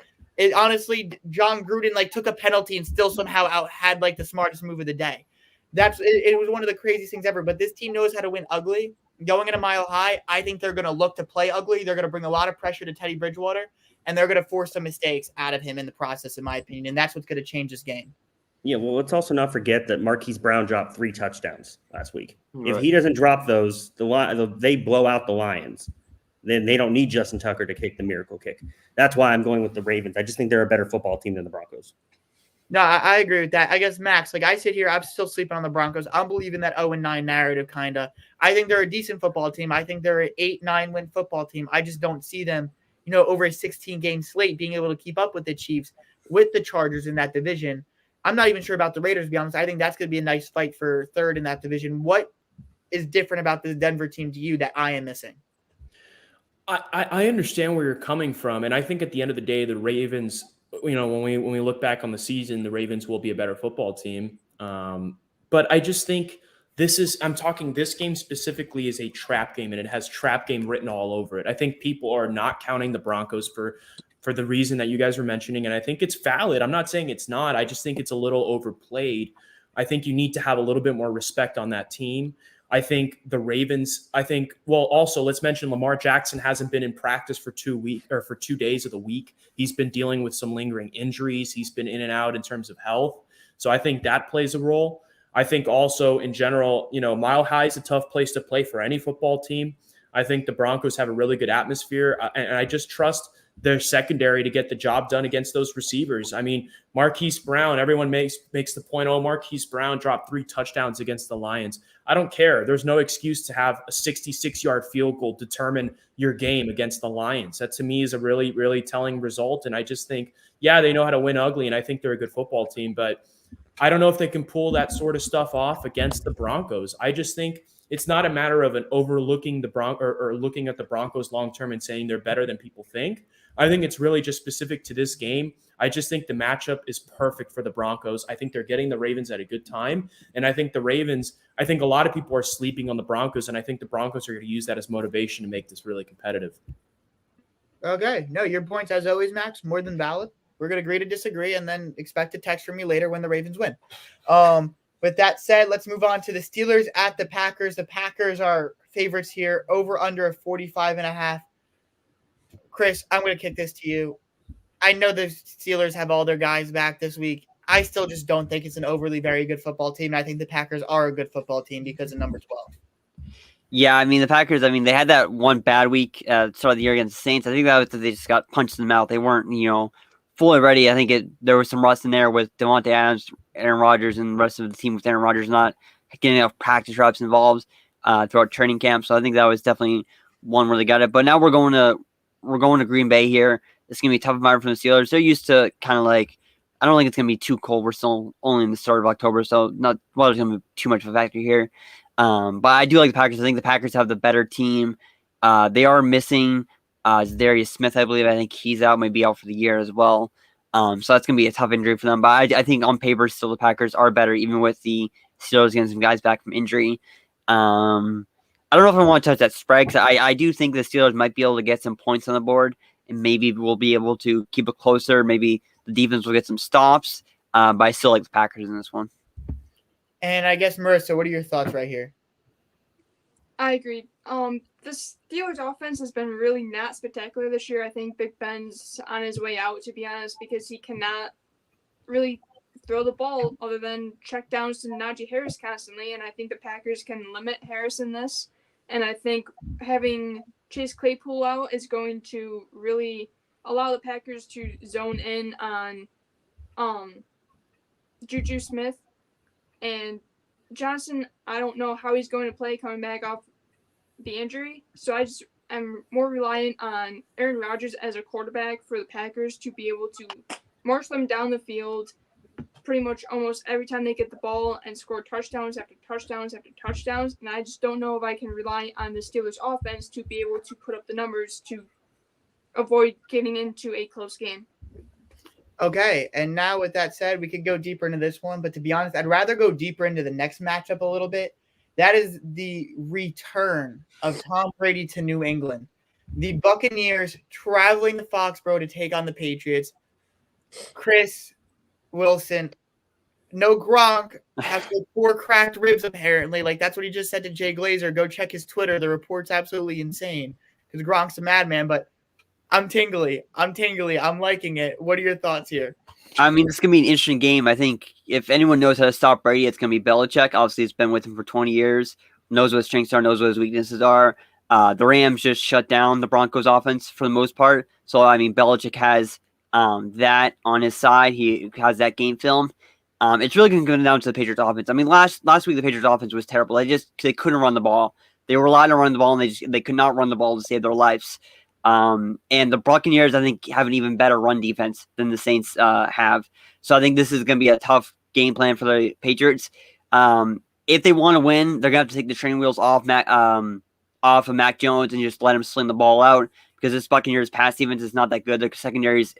Honestly, John Gruden took a penalty and still somehow had the smartest move of the day. It was one of the craziest things ever. But this team knows how to win ugly. Going in a Mile High, I think they're going to look to play ugly. They're going to bring a lot of pressure to Teddy Bridgewater, and they're going to force some mistakes out of him in the process, in my opinion. And that's what's going to change this game. Yeah, well, let's also not forget that Marquise Brown dropped 3 touchdowns last week. Right. If he doesn't drop those, they blow out the Lions. Then they don't need Justin Tucker to kick the miracle kick. That's why I'm going with the Ravens. I just think they're a better football team than the Broncos. No, I agree with that. I guess, Max, I sit here, I'm still sleeping on the Broncos. I'm believing that 0-9 narrative, kind of. I think they're a decent football team. I think they're an 8-9 win football team. I just don't see them, over a 16-game slate being able to keep up with the Chiefs, with the Chargers in that division. I'm not even sure about the Raiders, to be honest. I think that's going to be a nice fight for third in that division. What is different about the Denver team to you that I am missing? I understand where you're coming from, and I think at the end of the day, the Ravens, when we look back on the season, the Ravens will be a better football team. But I just think I'm talking this game specifically is a trap game, and it has trap game written all over it. I think people are not counting the Broncos for the reason that you guys were mentioning, and I think it's valid. I'm not saying it's not. I just think it's a little overplayed. I think you need to have a little bit more respect on that team. I think the Ravens, also let's mention Lamar Jackson hasn't been in practice for 2 days of the week. He's been dealing with some lingering injuries. He's been in and out in terms of health. So I think that plays a role. I think also in general, Mile High is a tough place to play for any football team. I think the Broncos have a really good atmosphere, and I just trust their secondary to get the job done against those receivers. I mean, Marquise Brown, everyone makes the point, Marquise Brown dropped 3 touchdowns against the Lions. I don't care. There's no excuse to have a 66-yard field goal determine your game against the Lions. That to me is a really, really telling result. And I just think, they know how to win ugly, and I think they're a good football team, but I don't know if they can pull that sort of stuff off against the Broncos. I just think it's not a matter of an overlooking the or looking at the Broncos long-term and saying they're better than people think. I think it's really just specific to this game. I just think the matchup is perfect for the Broncos. I think they're getting the Ravens at a good time. And I think a lot of people are sleeping on the Broncos, and I think the Broncos are going to use that as motivation to make this really competitive. Okay. No, your points, as always, Max, more than valid. We're going to agree to disagree and then expect a text from me later when the Ravens win. With that said, let's move on to the Steelers at the Packers. The Packers are favorites here, over under a 45.5. Chris, I'm going to kick this to you. I know the Steelers have all their guys back this week. I still just don't think it's an overly very good football team. I think the Packers are a good football team because of number 12. Yeah, I mean, the Packers, they had that one bad week at the start of the year against the Saints. I think that was that they just got punched in the mouth. They weren't, fully ready. I think there was some rust in there with Devontae Adams, Aaron Rodgers, and the rest of the team with Aaron Rodgers not getting enough practice reps involved throughout training camp. So I think that was definitely one where they got it. But now we're going to Green Bay here. It's going to be a tough environment for the Steelers. They're used to kind of I don't think it's going to be too cold. We're still only in the start of October, so not there's going to be too much of a factor here. But I do like the Packers. I think the Packers have the better team. They are missing Darius Smith, I believe. I think he's out, maybe out for the year as well. So that's going to be a tough injury for them. But I think on paper, still the Packers are better, even with the Steelers getting some guys back from injury. I don't know if I want to touch that spread, because I do think the Steelers might be able to get some points on the board, and maybe we'll be able to keep it closer. Maybe the defense will get some stops. But I still like the Packers in this one. And I guess, Marissa, what are your thoughts right here? I agree. The Steelers offense has been really not spectacular this year. I think Big Ben's on his way out, to be honest, because he cannot really throw the ball other than check downs to Najee Harris constantly. And I think the Packers can limit Harris in this. And I think having Chase Claypool out is going to really allow the Packers to zone in on Juju Smith. And Johnson, I don't know how he's going to play coming back off the injury. So I just am more reliant on Aaron Rodgers as a quarterback for the Packers to be able to march them down the field pretty much almost every time they get the ball and score touchdowns after touchdowns after touchdowns. And I just don't know if I can rely on the Steelers offense to be able to put up the numbers to avoid getting into a close game. Okay, and now with that said, we could go deeper into this one, but to be honest, I'd rather go deeper into the next matchup a little bit. That is the return of Tom Brady to New England. The Buccaneers traveling to Foxborough to take on the Patriots. Chris Wilson, no Gronk, has 4 cracked ribs apparently. That's what he just said to Jay Glazer. Go check his Twitter. The report's absolutely insane because Gronk's a madman, but I'm tingly. I'm liking it. What are your thoughts here? I mean, it's going to be an interesting game. I think if anyone knows how to stop Brady, it's going to be Belichick. Obviously, it's been with him for 20 years. Knows what his strengths are, knows what his weaknesses are. The Rams just shut down the Broncos offense for the most part. So, I mean, Belichick has that on his side. He has that game film. It's really going to come down to the Patriots offense. I mean, last week, the Patriots offense was terrible. They couldn't run the ball. They were relying on running the ball, and they could not run the ball to save their lives. And the Buccaneers, I think, have an even better run defense than the Saints have. So I think this is going to be a tough game plan for the Patriots. If they want to win, they're going to have to take the training wheels off of Mac Jones and just let him sling the ball out, because this Buccaneers pass defense is not that good. The secondary's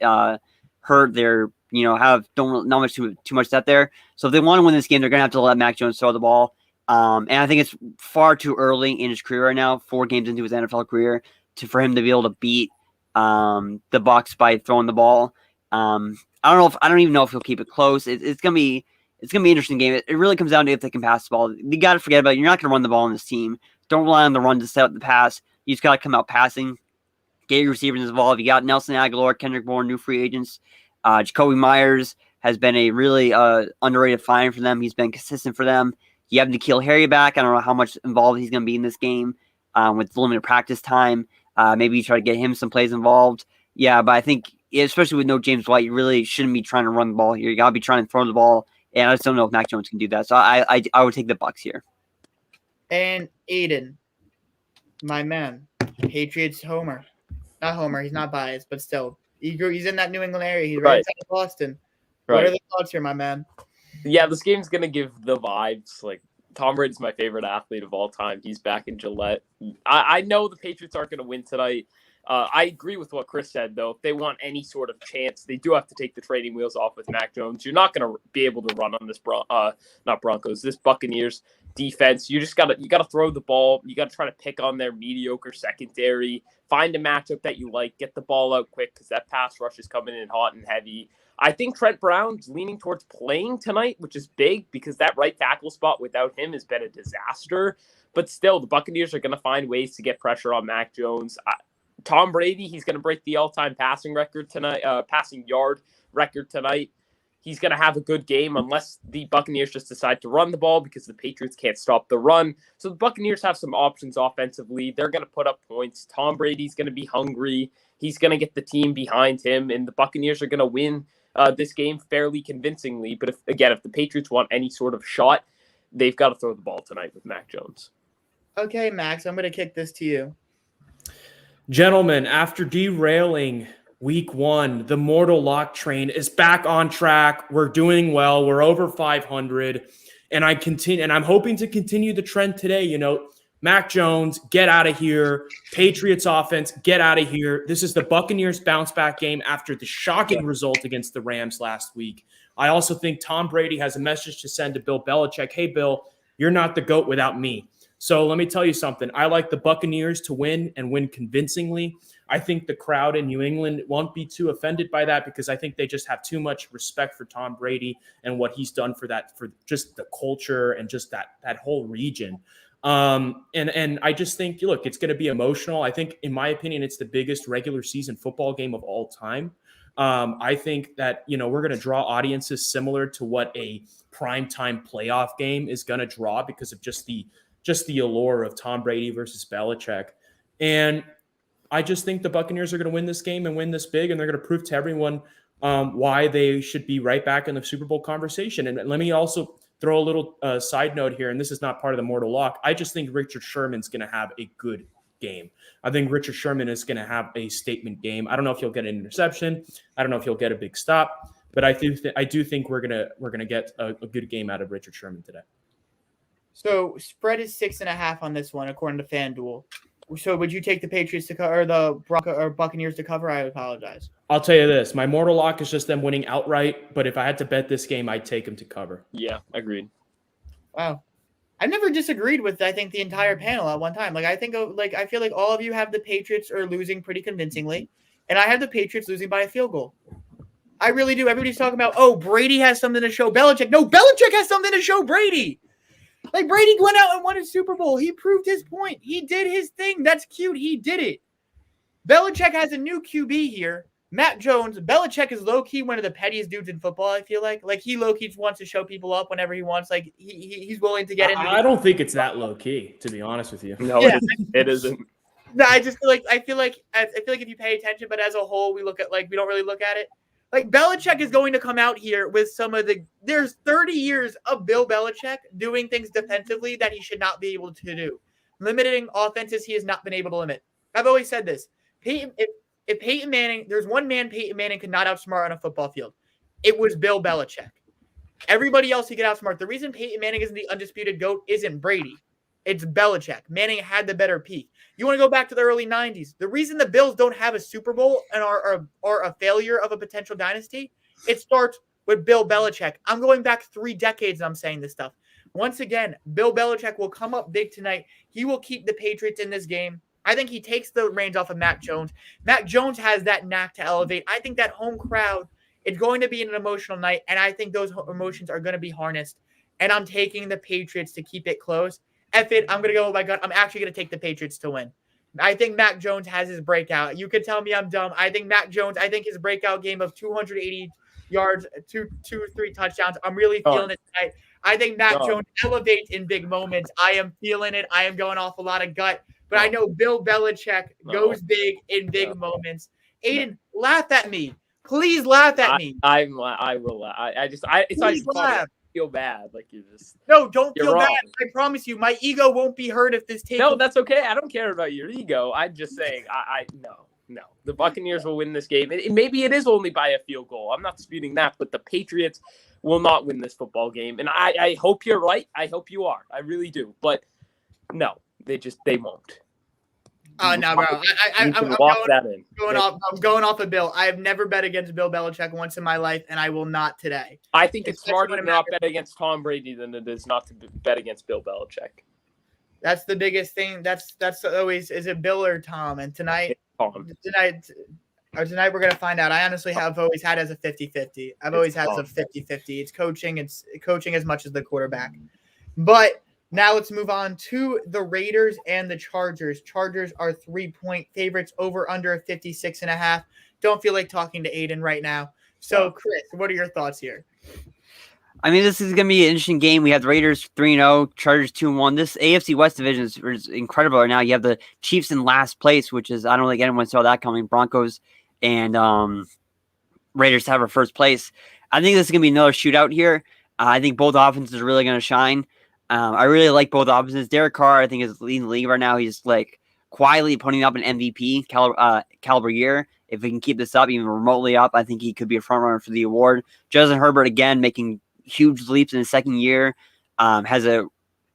hurt. They're have not too much depth there. So if they want to win this game, they're going to have to let Mac Jones throw the ball. And I think it's far too early in his career right now, 4 games into his NFL career, for him to be able to beat the Bucs by throwing the ball. I don't even know if he'll keep it close. It's gonna be an interesting game. It really comes down to if they can pass the ball. You got to forget about it. You're not going to run the ball on this team. Don't rely on the run to set up the pass. You just got to come out passing. Get your receivers involved. You got Nelson Aguilar, Kendrick Bourne, new free agents. Jacoby Myers has been a really underrated find for them. He's been consistent for them. You have N'Keal Harry back. I don't know how much involved he's going to be in this game with limited practice time. Maybe you try to get him some plays involved. Yeah, but I think, especially with no James White, you really shouldn't be trying to run the ball here. You got to be trying to throw the ball. And I just don't know if Mac Jones can do that. So I would take the Bucs here. And Aidan, my man, Patriots homer. Not homer, he's not biased, but still. He's in that New England area. He's right outside of Boston. Right. What are the thoughts here, my man? Yeah, this game's going to give the vibes. Like, Tom Brady's my favorite athlete of all time. He's back in Gillette. I know the Patriots aren't going to win tonight. I agree with what Chris said, though. If they want any sort of chance, they do have to take the training wheels off with Mac Jones. You're not going to be able to run on this this Buccaneers defense. You got to throw the ball. You got to try to pick on their mediocre secondary. Find a matchup that you like. Get the ball out quick because that pass rush is coming in hot and heavy. I think Trent Brown's leaning towards playing tonight, which is big because that right tackle spot without him has been a disaster. But still, the Buccaneers are going to find ways to get pressure on Mac Jones. Tom Brady, he's going to break the all-time passing yard record tonight. He's going to have a good game unless the Buccaneers just decide to run the ball because the Patriots can't stop the run. So the Buccaneers have some options offensively. They're going to put up points. Tom Brady's going to be hungry. He's going to get the team behind him, and the Buccaneers are going to win this game fairly convincingly. But if the Patriots want any sort of shot, they've got to throw the ball tonight with Mac Jones. Okay, Max, I'm going to kick this to you. Gentlemen, after derailing week 1, the Mortal Lock train is back on track. We're doing well. We're over 500. And I'm hoping to continue the trend today. Mac Jones, get out of here. Patriots offense, get out of here. This is the Buccaneers bounce back game after the shocking result against the Rams last week. I also think Tom Brady has a message to send to Bill Belichick. Hey, Bill, you're not the GOAT without me. So let me tell you something. I like the Buccaneers to win and win convincingly. I think the crowd in New England won't be too offended by that because I think they just have too much respect for Tom Brady and what he's done for just the culture and just that whole region. And I just think, look, it's going to be emotional. I think, in my opinion, it's the biggest regular season football game of all time. I think that, we're going to draw audiences similar to what a primetime playoff game is going to draw because of just the allure of Tom Brady versus Belichick. And I just think the Buccaneers are going to win this game and win this big, and they're going to prove to everyone why they should be right back in the Super Bowl conversation. And let me also throw a little side note here, and this is not part of the Mortal Lock. I just think Richard Sherman's going to have a good game. I think Richard Sherman is going to have a statement game. I don't know if he'll get an interception. I don't know if he'll get a big stop, but I do think we're gonna get a good game out of Richard Sherman today. So spread is 6.5 on this one, according to FanDuel. So would you take the Patriots to cover, or the Buccaneers to cover? I apologize. I'll tell you this: my Mortal Lock is just them winning outright. But if I had to bet this game, I'd take them to cover. Yeah, agreed. Wow, I've never disagreed with the entire panel at one time. I feel like all of you have the Patriots are losing pretty convincingly, and I have the Patriots losing by a field goal. I really do. Everybody's talking about, Brady has something to show Belichick. No, Belichick has something to show Brady. Brady went out and won a Super Bowl. He proved his point. He did his thing. That's cute. He did it. Belichick has a new QB here. Matt Jones. Belichick is low-key one of the pettiest dudes in football, I feel like. He low-key wants to show people up whenever he wants. He's willing to get into I don't think it's that low-key, to be honest with you. No, yeah. It isn't. No, I just feel like if you pay attention, but as a whole, we look at we don't really look at it. Belichick is going to come out here with there's 30 years of Bill Belichick doing things defensively that he should not be able to do. Limiting offenses he has not been able to limit. I've always said this. If Peyton Manning, there's one man Peyton Manning could not outsmart on a football field. It was Bill Belichick. Everybody else he could outsmart. The reason Peyton Manning isn't the undisputed GOAT isn't Brady. It's Belichick. Manning had the better peak. You want to go back to the early 90s. The reason the Bills don't have a Super Bowl and are a failure of a potential dynasty, it starts with Bill Belichick. I'm going back 3 decades and I'm saying this stuff. once again, Bill Belichick will come up big tonight. He will keep the Patriots in this game. I think he takes the reins off of Mac Jones. Mac Jones has that knack to elevate. I think that home crowd is going to be an emotional night, and I think those emotions are going to be harnessed. And I'm taking the Patriots to keep it close. I'm going to go with my gut. I'm actually going to take the Patriots to win. I think Mac Jones has his breakout. You could tell me I'm dumb. I think Mac Jones, his breakout game of 280 yards, two or three touchdowns. I'm really feeling it tonight. I think Mac Jones elevates in big moments. I am feeling it. I am going off a lot of gut. But I know Bill Belichick goes big in big moments. Aidan, laugh at me. Please laugh at me. I will laugh. It's not even funny. I feel bad. Like you just. No, don't feel bad. I promise you, my ego won't be hurt if this takes. No, that's okay. I don't care about your ego. I'm just saying. No. The Buccaneers will win this game. Maybe it is only by a field goal. I'm not disputing that, but the Patriots will not win this football game. And I hope you're right. I hope you are. I really do. But no, they won't. Oh no, bro! I'm going off of Bill. I have never bet against Bill Belichick once in my life, and I will not today. I think it's smarter to not bet against Tom Brady than it is not to bet against Bill Belichick. That's the biggest thing. That's always, is it Bill or Tom? And tonight we're gonna find out. I honestly have always had as a 50-50. I've always had as a 50-50. It's coaching. It's coaching as much as the quarterback, but. Now let's move on to the Raiders and the Chargers. Chargers are 3-point favorites over under 56.5. Don't feel like talking to Aidan right now. So, Chris, what are your thoughts here? I mean, this is going to be an interesting game. We have the Raiders 3-0, Chargers 2-1. This AFC West division is incredible right now. You have the Chiefs in last place, which is, I don't think anyone saw that coming. Broncos and Raiders have our first place. I think this is going to be another shootout here. I think both offenses are really going to shine. I really like both offenses. Derek Carr, I think, is leading the league right now. He's like quietly putting up an MVP caliber year. If he can keep this up, even remotely up, I think he could be a front runner for the award. Justin Herbert, again, making huge leaps in his second year. Has a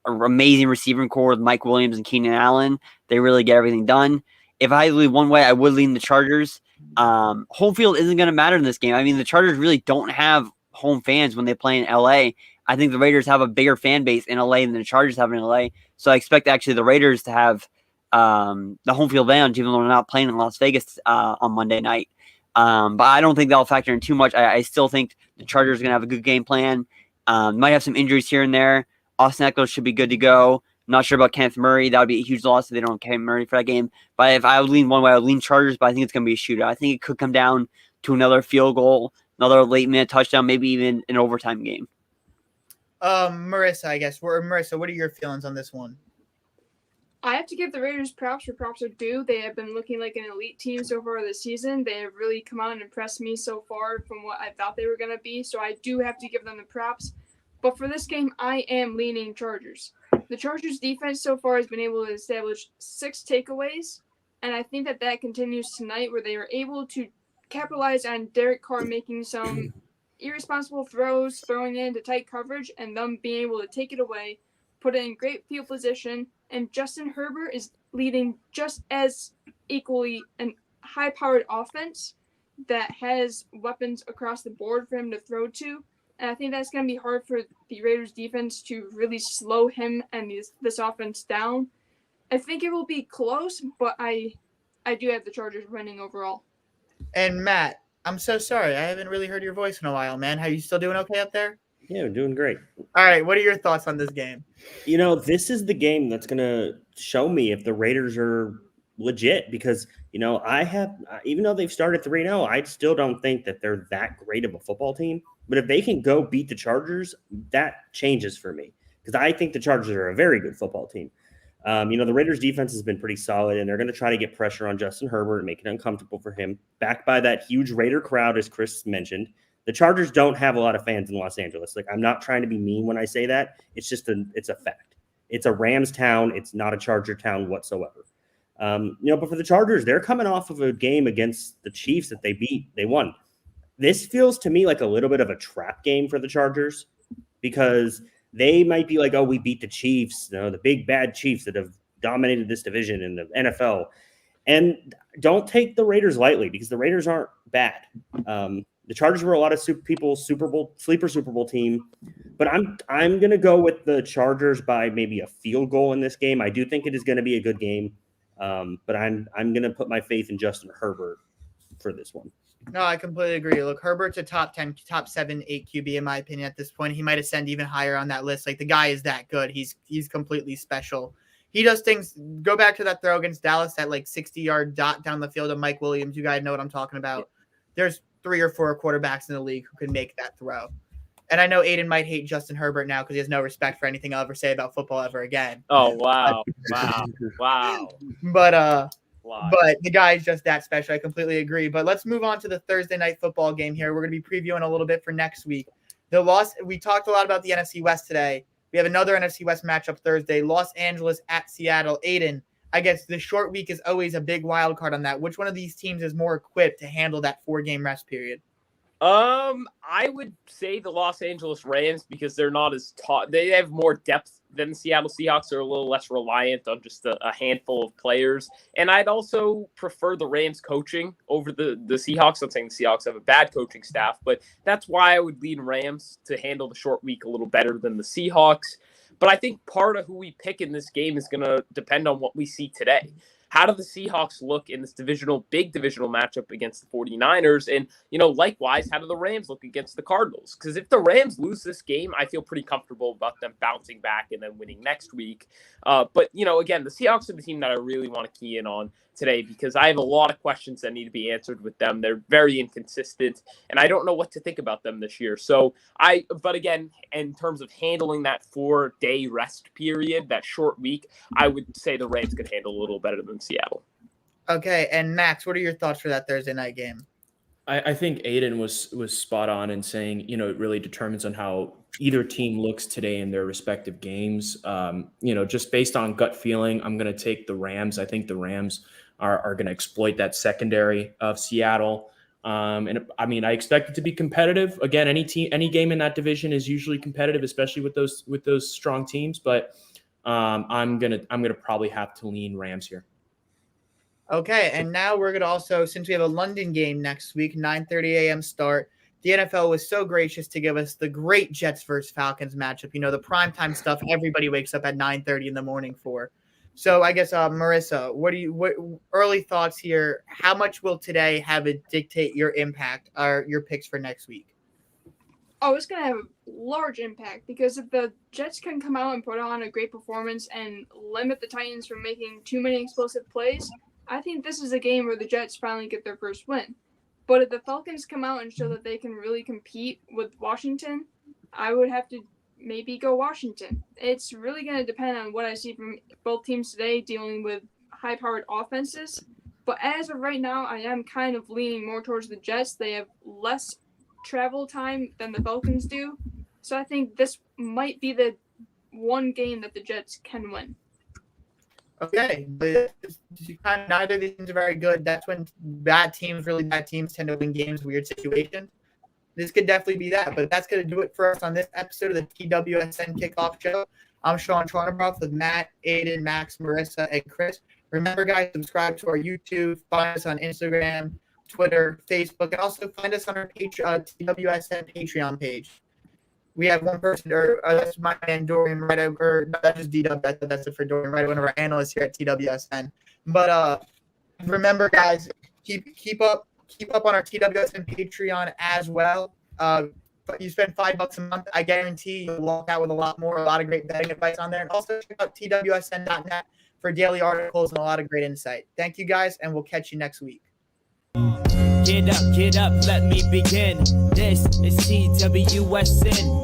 amazing receiving core with Mike Williams and Keenan Allen. They really get everything done. If I lead one way, I would lean the Chargers. Home field isn't going to matter in this game. I mean, the Chargers really don't have home fans when they play in LA. I think the Raiders have a bigger fan base in LA than the Chargers have in LA. So I expect actually the Raiders to have the home field advantage, even though they're not playing in Las Vegas on Monday night. But I don't think that'll factor in too much. I still think the Chargers are going to have a good game plan. Might have some injuries here and there. Austin Eckler should be good to go. Not sure about Kenneth Murray. That would be a huge loss if they don't have Kenneth Murray for that game. But if I would lean one way, I would lean Chargers, but I think it's going to be a shootout. I think it could come down to another field goal, another late-minute touchdown, maybe even an overtime game. Marissa, I guess. Marissa, what are your feelings on this one? I have to give the Raiders props where props are due. They have been looking like an elite team so far this season. They have really come out and impressed me so far from what I thought they were going to be. So I do have to give them the props. But for this game, I am leaning Chargers. The Chargers defense so far has been able to establish 6 takeaways. And I think that continues tonight, where they are able to capitalize on Derek Carr making some irresponsible throws, throwing it into tight coverage, and them being able to take it away, put it in great field position. And Justin Herbert is leading just as equally a high-powered offense that has weapons across the board for him to throw to. And I think that's going to be hard for the Raiders defense to really slow him and this offense down. I think it will be close, but I do have the Chargers winning overall. And Matt, I'm so sorry. I haven't really heard your voice in a while, man. Are you still doing okay up there? Yeah, we're doing great. All right. What are your thoughts on this game? This is the game that's going to show me if the Raiders are legit because, even though they've started 3-0, I still don't think that they're that great of a football team. But if they can go beat the Chargers, that changes for me because I think the Chargers are a very good football team. The Raiders defense has been pretty solid, and they're going to try to get pressure on Justin Herbert and make it uncomfortable for him. Backed by that huge Raider crowd, as Chris mentioned. The Chargers don't have a lot of fans in Los Angeles. Like, I'm not trying to be mean when I say that. It's just it's a fact. It's a Rams town. It's not a Charger town whatsoever. But for the Chargers, they're coming off of a game against the Chiefs that they beat. They won. This feels to me like a little bit of a trap game for the Chargers because they might be like, oh, we beat the Chiefs, the big bad Chiefs that have dominated this division in the NFL. And don't take the Raiders lightly because the Raiders aren't bad. The Chargers were a lot of sleeper Super Bowl team, but I'm going to go with the Chargers by maybe a field goal in this game. I do think it is going to be a good game, but I'm going to put my faith in Justin Herbert for this one. No, I completely agree. Look, Herbert's a top 10, top 7, 8 QB in my opinion at this point. He might ascend even higher on that list. Like, the guy is that good. He's completely special. He does things. Go back to that throw against Dallas, that like 60-yard dot down the field of Mike Williams. You guys know what I'm talking about. There's 3 or 4 quarterbacks in the league who can make that throw. And I know Aidan might hate Justin Herbert now because he has no respect for anything I'll ever say about football ever again. Oh, wow. Wow. But the guy is just that special. I completely agree. But let's move on to the Thursday night football game here. We're going to be previewing a little bit for next week. We talked a lot about the NFC West today. We have another NFC West matchup Thursday, Los Angeles at Seattle. Aidan, I guess the short week is always a big wild card on that. Which one of these teams is more equipped to handle that 4-game rest period? I would say the Los Angeles Rams because they're not as taught. They have more depth than the Seattle Seahawks. They're a little less reliant on just a handful of players. And I'd also prefer the Rams coaching over the Seahawks. I'm saying the Seahawks have a bad coaching staff, but that's why I would lean Rams to handle the short week a little better than the Seahawks. But I think part of who we pick in this game is going to depend on what we see today. How do the Seahawks look in this big divisional matchup against the 49ers? And, likewise, how do the Rams look against the Cardinals? Because if the Rams lose this game, I feel pretty comfortable about them bouncing back and then winning next week. But, again, the Seahawks are the team that I really want to key in on today because I have a lot of questions that need to be answered with them. They're very inconsistent, and I don't know what to think about them this year. But again, in terms of handling that 4-day rest period, that short week, I would say the Rams could handle a little better than Seattle. Okay, and Max, what are your thoughts for that Thursday night game? I think Aidan was spot on in saying, it really determines on how either team looks today in their respective games. Just based on gut feeling, I'm going to take the Rams. I think the Rams are going to exploit that secondary of Seattle. And I mean, I expect it to be competitive. Again, any game in that division is usually competitive, especially with those strong teams. But I'm gonna probably have to lean Rams here. Okay, and now we're going to also, since we have a London game next week, 9:30 a.m. start, the NFL was so gracious to give us the great Jets versus Falcons matchup. The primetime stuff everybody wakes up at 9:30 in the morning for. So I guess, Marissa, what early thoughts here? How much will today have it dictate your impact or your picks for next week? Oh, it's going to have a large impact because if the Jets can come out and put on a great performance and limit the Titans from making too many explosive plays, I think this is a game where the Jets finally get their first win. But if the Falcons come out and show that they can really compete with Washington, I would have to maybe go Washington. It's really going to depend on what I see from both teams today dealing with high-powered offenses. But as of right now, I am kind of leaning more towards the Jets. They have less travel time than the Falcons do. So I think this might be the one game that the Jets can win. Okay, but neither of these teams are very good. That's when really bad teams tend to win games, weird situations. This could definitely be that, but that's going to do it for us on this episode of the TWSN Kickoff Show. I'm Shaun with Matt, Aidan, Max, Marissa, and Chris. Remember, guys, subscribe to our YouTube, find us on Instagram, Twitter, Facebook, and also find us on our TWSN Patreon page. We have one person, that's my man Dorian Wright, or no, that's just DW. That's it for Dorian Wright, one of our analysts here at TWSN. But remember, guys, keep up on our TWSN Patreon as well. But you spend $5 a month, I guarantee you'll walk out with a lot of great betting advice on there. And also check out TWSN.net for daily articles and a lot of great insight. Thank you, guys, and we'll catch you next week. Get up, let me begin. This is TWSN.